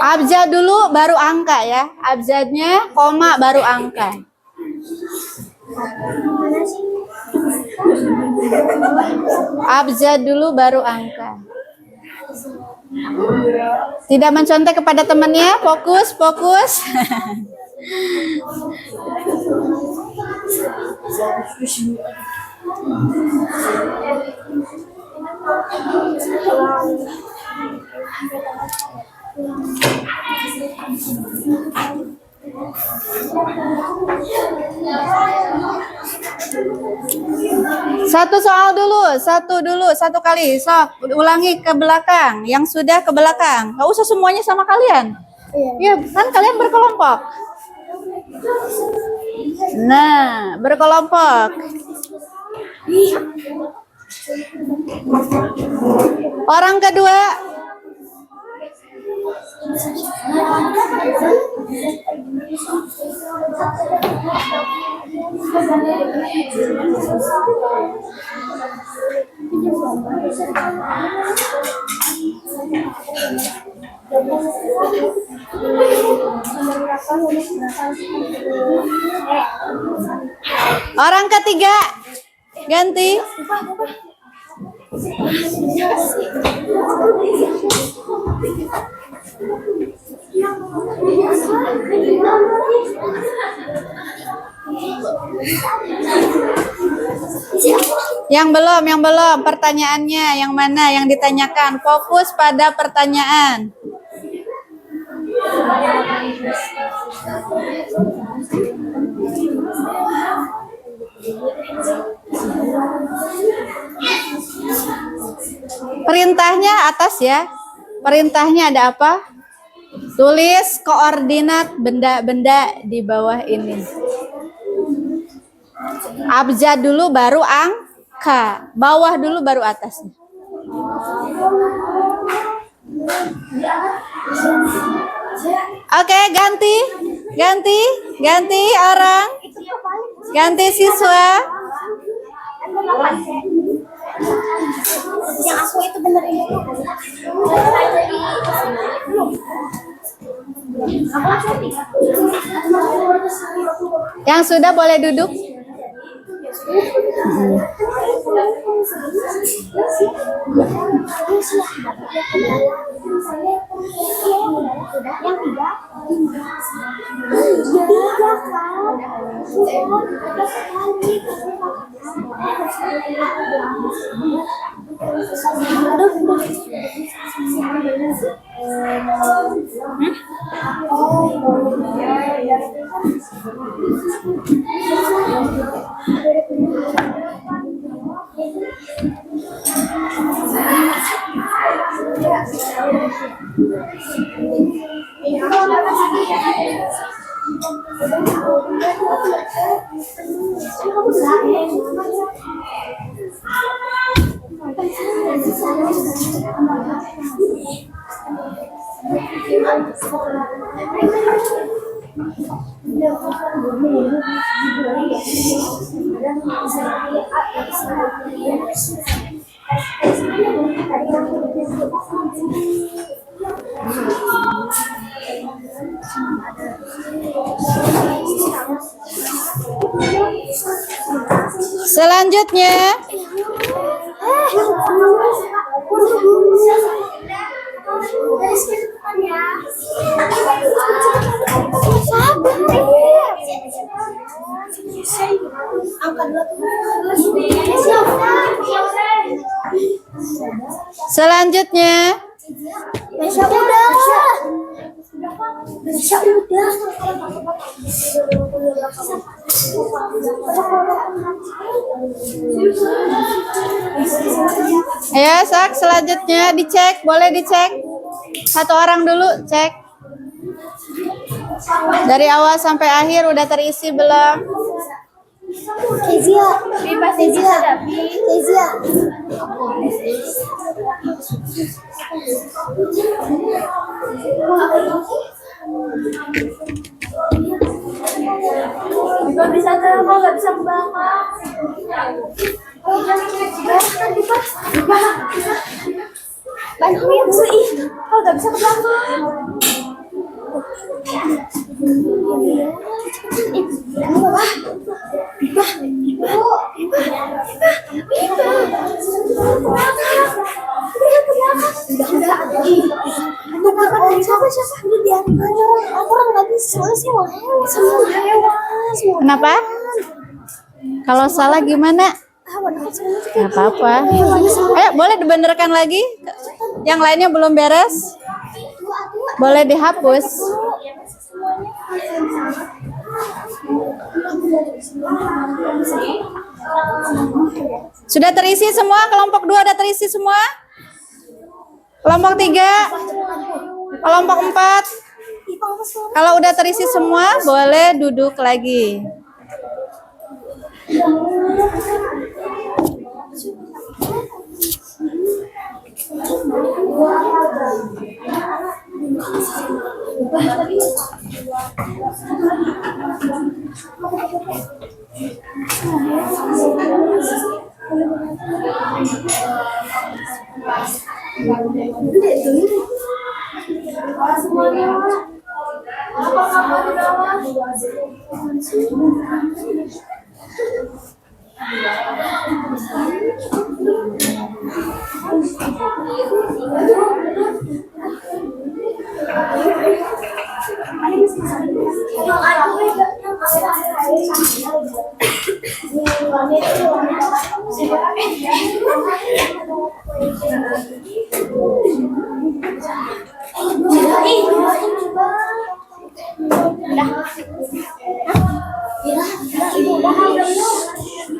Abjad dulu baru angka ya. Abjadnya koma baru angka. Abjad dulu baru angka. Tidak mencontek kepada temannya, fokus. Satu soal dulu, satu kali. Sok, ulangi ke belakang. Yang sudah ke belakang. Nggak usah semuanya sama kalian. Iya, kan kalian berkelompok. Nah, berkelompok. Orang kedua. Orang ketiga. Ganti. Yang belum. Pertanyaannya yang mana yang ditanyakan? Fokus pada pertanyaan. Perintahnya atas ya. Perintahnya ada apa? Tulis koordinat benda-benda di bawah ini. Abjad dulu baru angka. Bawah dulu baru atasnya. Oke, ganti orang. Ganti siswa. Yang aku itu bener ini. Yang sudah boleh duduk. Selanjutnya, ayo Sak, selanjutnya dicek, boleh dicek. Satu orang dulu cek. Dari awal sampai akhir udah terisi belum? Kezia, Kezia. Nggak bisa telepon, nggak bisa ke belakang. Bantuin sih, kalau nggak bisa ke belakang. Kenapa? Kalau salah gimana? Nggak apa-apa. Ayo, boleh dibenerkan lagi? Yang lainnya belum beres? Boleh dihapus. Sudah terisi semua? Kelompok 2 udah terisi semua? Kelompok 3? Kelompok 4? Kalau udah terisi semua, boleh duduk lagi.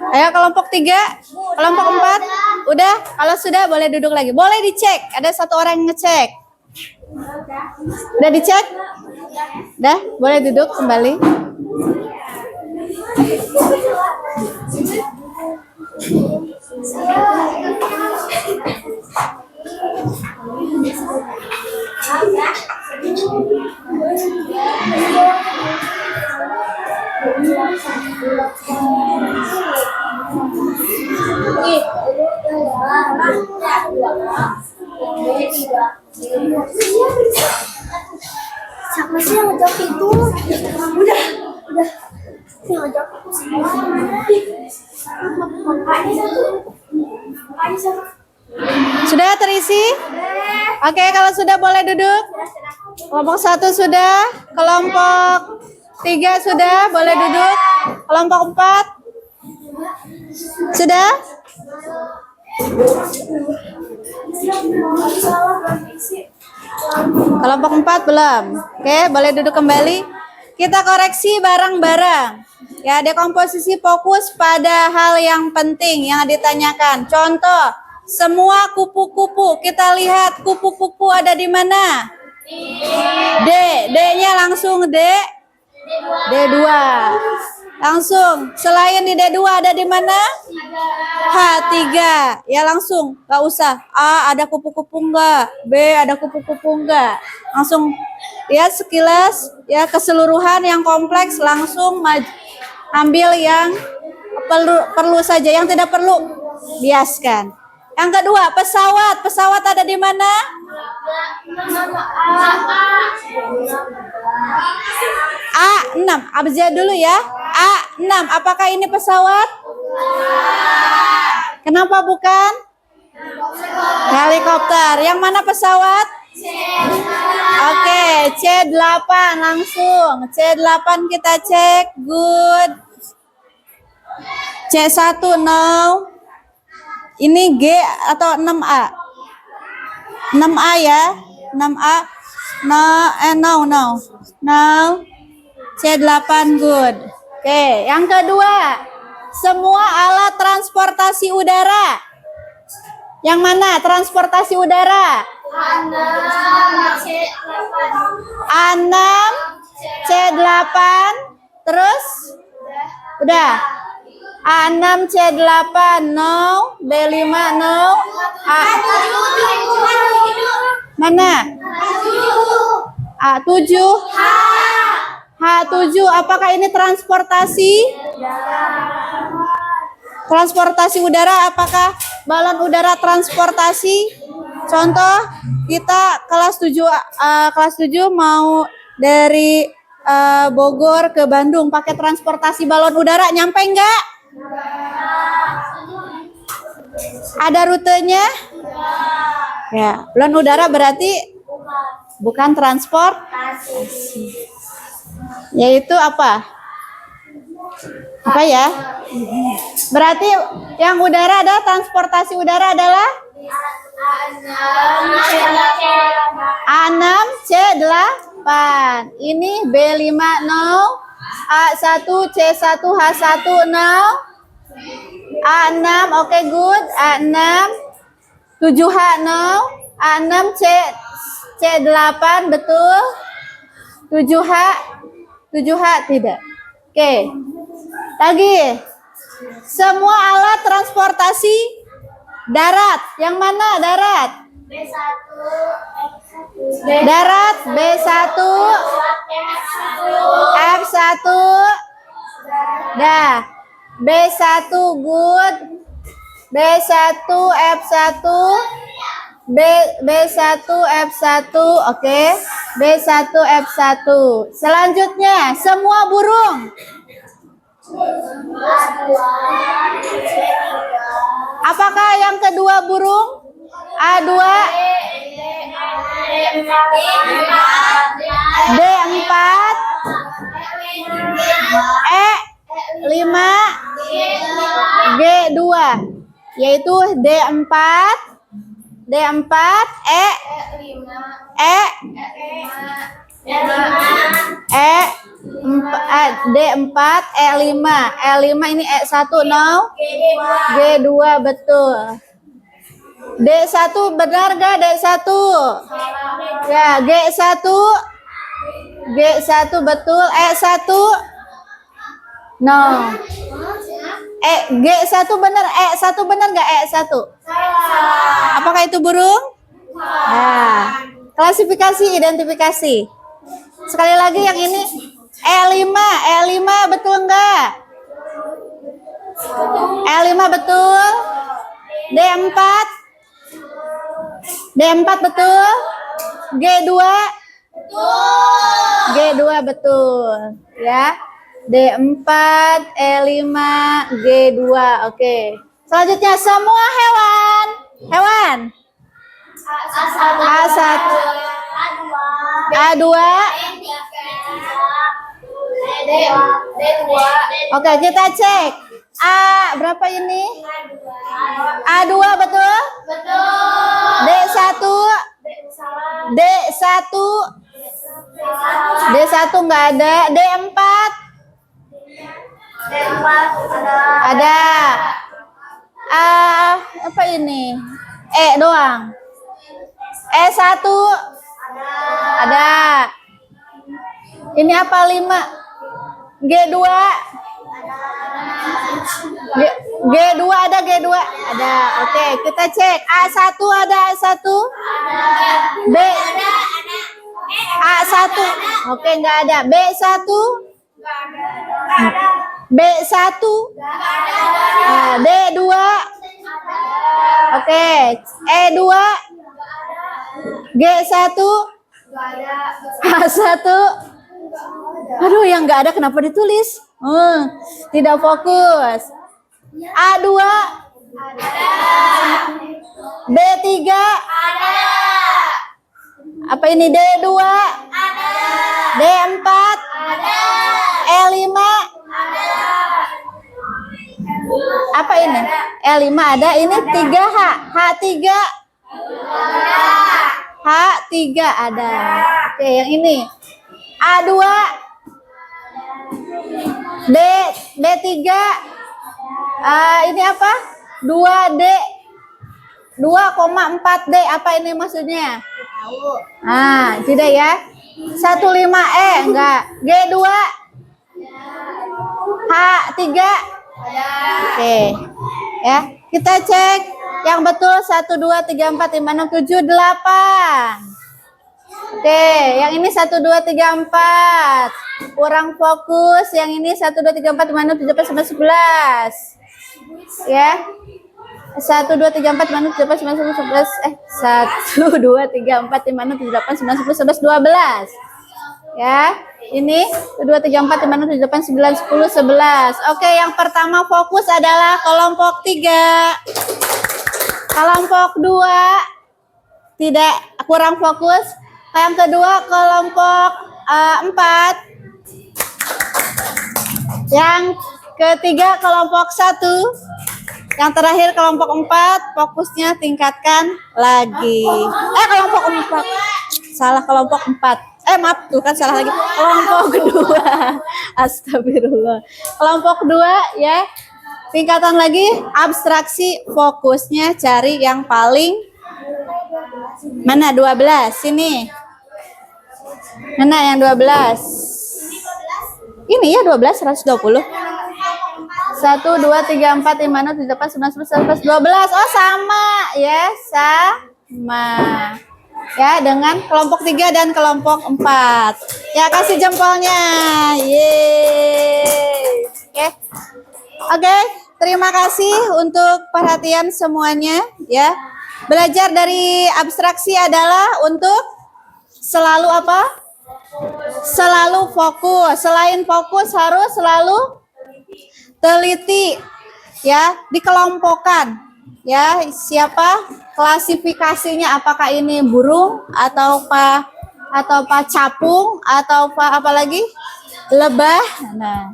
Ayo kelompok 3, kelompok 4, udah? Kalau sudah boleh duduk lagi. Boleh dicek, ada satu orang yang ngecek. Udah dicek? Udah, boleh duduk kembali. Siapa sih yang ngejawab itu? Udah. Yang ngejawab itu semua. Sudah terisi? Oke, kalau sudah boleh duduk. Kelompok 1 sudah, kelompok 3 sudah, boleh duduk. Kelompok 4 sudah? Kelompok 4 belum. Oke, boleh duduk kembali. Kita koreksi bareng-bareng. Ya, dekomposisi fokus pada hal yang penting yang ditanyakan. Contoh, semua kupu-kupu. Kita lihat kupu-kupu ada di mana? D. D-nya langsung D2. Langsung. Selain di D2 ada di mana? H3. Ya langsung. Gak usah. A ada kupu-kupu enggak? B ada kupu-kupu enggak? Langsung. Ya sekilas. Ya keseluruhan yang kompleks langsung ambil yang perlu saja. Yang tidak perlu biaskan. Yang kedua, pesawat. Pesawat ada di mana? A6. Abjad dulu ya. A6. Apakah ini pesawat? Kenapa bukan? Helikopter. Yang mana pesawat? Oke, C8 langsung. C8 kita cek. Good. C1 no. Ini G atau 6A? 6A ya. 6A. No. C8 good. Oke, yang kedua. Semua alat transportasi udara. Yang mana transportasi udara? A6, C8, terus? Udah. A6, C8, no. B5, no. Mana? A7. H7, apakah ini transportasi? Transportasi udara, apakah balon udara transportasi? Contoh, kita kelas 7 mau dari Bogor ke Bandung pakai transportasi balon udara, nyampe enggak? Ada rutenya? Ya, balon udara berarti bukan transportasi. Yaitu apa? Apa ya? Berarti yang udara adalah transportasi udara adalah A6 C8. Ini B5 no. A1, C1, H1, 0. A6, oke good. A6, 7H, 0. A6, C8, betul. 7H, 7H, tidak. Oke. Lagi. Semua alat transportasi darat. Yang mana darat? Darat, B1, F1, dah. B1 good, B1 F1, B1 F1, oke. B1 F1. Selanjutnya, semua burung. Apakah yang kedua burung? A2, D4, E5, G2, yaitu D4, D4, D4, E5, E5 ini E1, no? G2, betul. D1 benar gak D1? Ya, G1, G1 betul. E1, no. G1 benar, E1 benar gak E1? Apakah itu burung? Nah, klasifikasi, identifikasi. Sekali lagi yang ini E5, E5 betul enggak? E5 betul. D4, D4 betul. G2, G2 betul. Ya, D4, E5, G2. Oke. Selanjutnya semua hewan. Hewan. A1, A2, oke, kita cek. A berapa ini? A2 betul? D1, D1, D1 nggak ada. D4, ada. Apa ini? E doang. E1 ada. Ini apa 5? G2, G2 ada, G2 ada. Oke, kita cek. A1 ada, A1. B A1. Oke, nggak ada. B1, B1, D2. Oke, E2, G1, H1. Aduh, yang nggak ada kenapa ditulis? Tidak fokus. A2, B3, apa ini? D2, D4, E5, apa ini? E5 ada. Ini 3H, H3, H3 ada. Oke, yang ini A2, B3, ini apa? 2D, 2,4D, apa ini maksudnya? Tidak ya. 15E, enggak. G2, H3, oke. Ya, kita cek yang betul. 1, 2, 3, 4, 5, 6, 7, 8. Oke, yang ini 1, 2, 3, 4. Kurang fokus. Yang ini 1, 2, 3, 4, 5, 6, 7, 8, 9, 11. Ya. 1, 2, 3, 4, 5, 6, 7, 8, 9, 10, 11. 1, 2, 3, 4, 5, 6, 7, 8, 9, 10, 11, 12. Ya. Ini 1, 2, 3, 4, 5, 6, 7, 8, 9, 10, 11. Oke, yang pertama fokus adalah kelompok 3. Kelompok 2 tidak, kurang fokus. Yang kedua kelompok 4. Yang ketiga kelompok 1. Yang terakhir kelompok 4. Fokusnya tingkatkan lagi. Kelompok 4. salah kelompok 4. Maaf, tuh kan salah lagi. Kelompok 2. Astagfirullah. Kelompok 2 ya. Tingkatan lagi, abstraksi fokusnya cari yang paling mana 12 sini. Mana yang 12? Ini ya 12 120. 1 2 3 4 5 6 7 8 9 10 11 12. Oh, sama ya, sama. Ya, dengan kelompok 3 dan kelompok 4. Ya, kasih jempolnya. Yeay. Oke, terima kasih untuk perhatian semuanya ya. Belajar dari abstraksi adalah untuk selalu apa? Selalu fokus. Selain fokus harus selalu teliti ya, dikelompokkan. Ya, siapa klasifikasinya, apakah ini burung atau capung atau apa lagi? Lebah. Nah,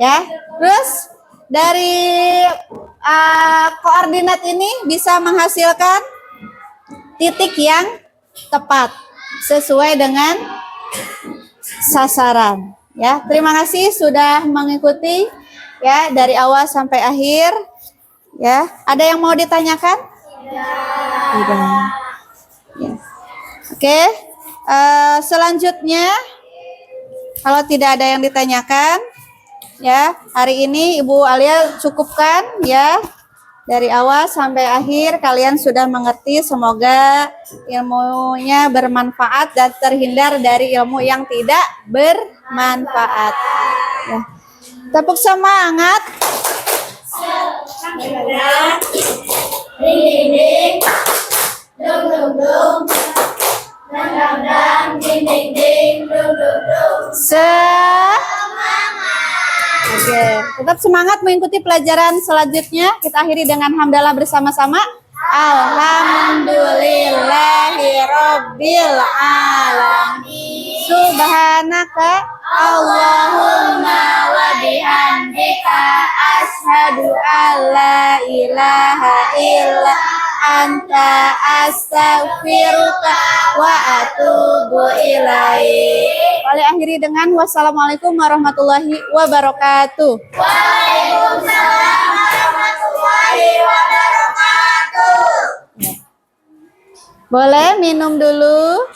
ya. Terus dari koordinat ini bisa menghasilkan titik yang tepat sesuai dengan sasaran. Ya, terima kasih sudah mengikuti ya dari awal sampai akhir. Ya, ada yang mau ditanyakan? Tidak. Ya. Oke, selanjutnya kalau tidak ada yang ditanyakan, ya hari ini Ibu Alia cukupkan ya dari awal sampai akhir kalian sudah mengerti. Semoga ilmunya bermanfaat dan terhindar dari ilmu yang tidak bermanfaat. Ya. Tepuk semangat. Ding ding dong dong dong, dang dang dang, ding ding ding, dong dong dong. Semangat. Oke, tetap semangat mengikuti pelajaran selanjutnya. Kita akhiri dengan hamdalah bersama-sama. Alhamdulillahirabbil alamin. Subhanaka Allahumma wa bihamdika asyhadu alla ilaha illa anta astaghfiruka wa atubu ilaik. Boleh akhiri dengan wassalamualaikum warahmatullahi wabarakatuh. Waalaikumsalam warahmatullahi wabarakatuh. Boleh minum dulu.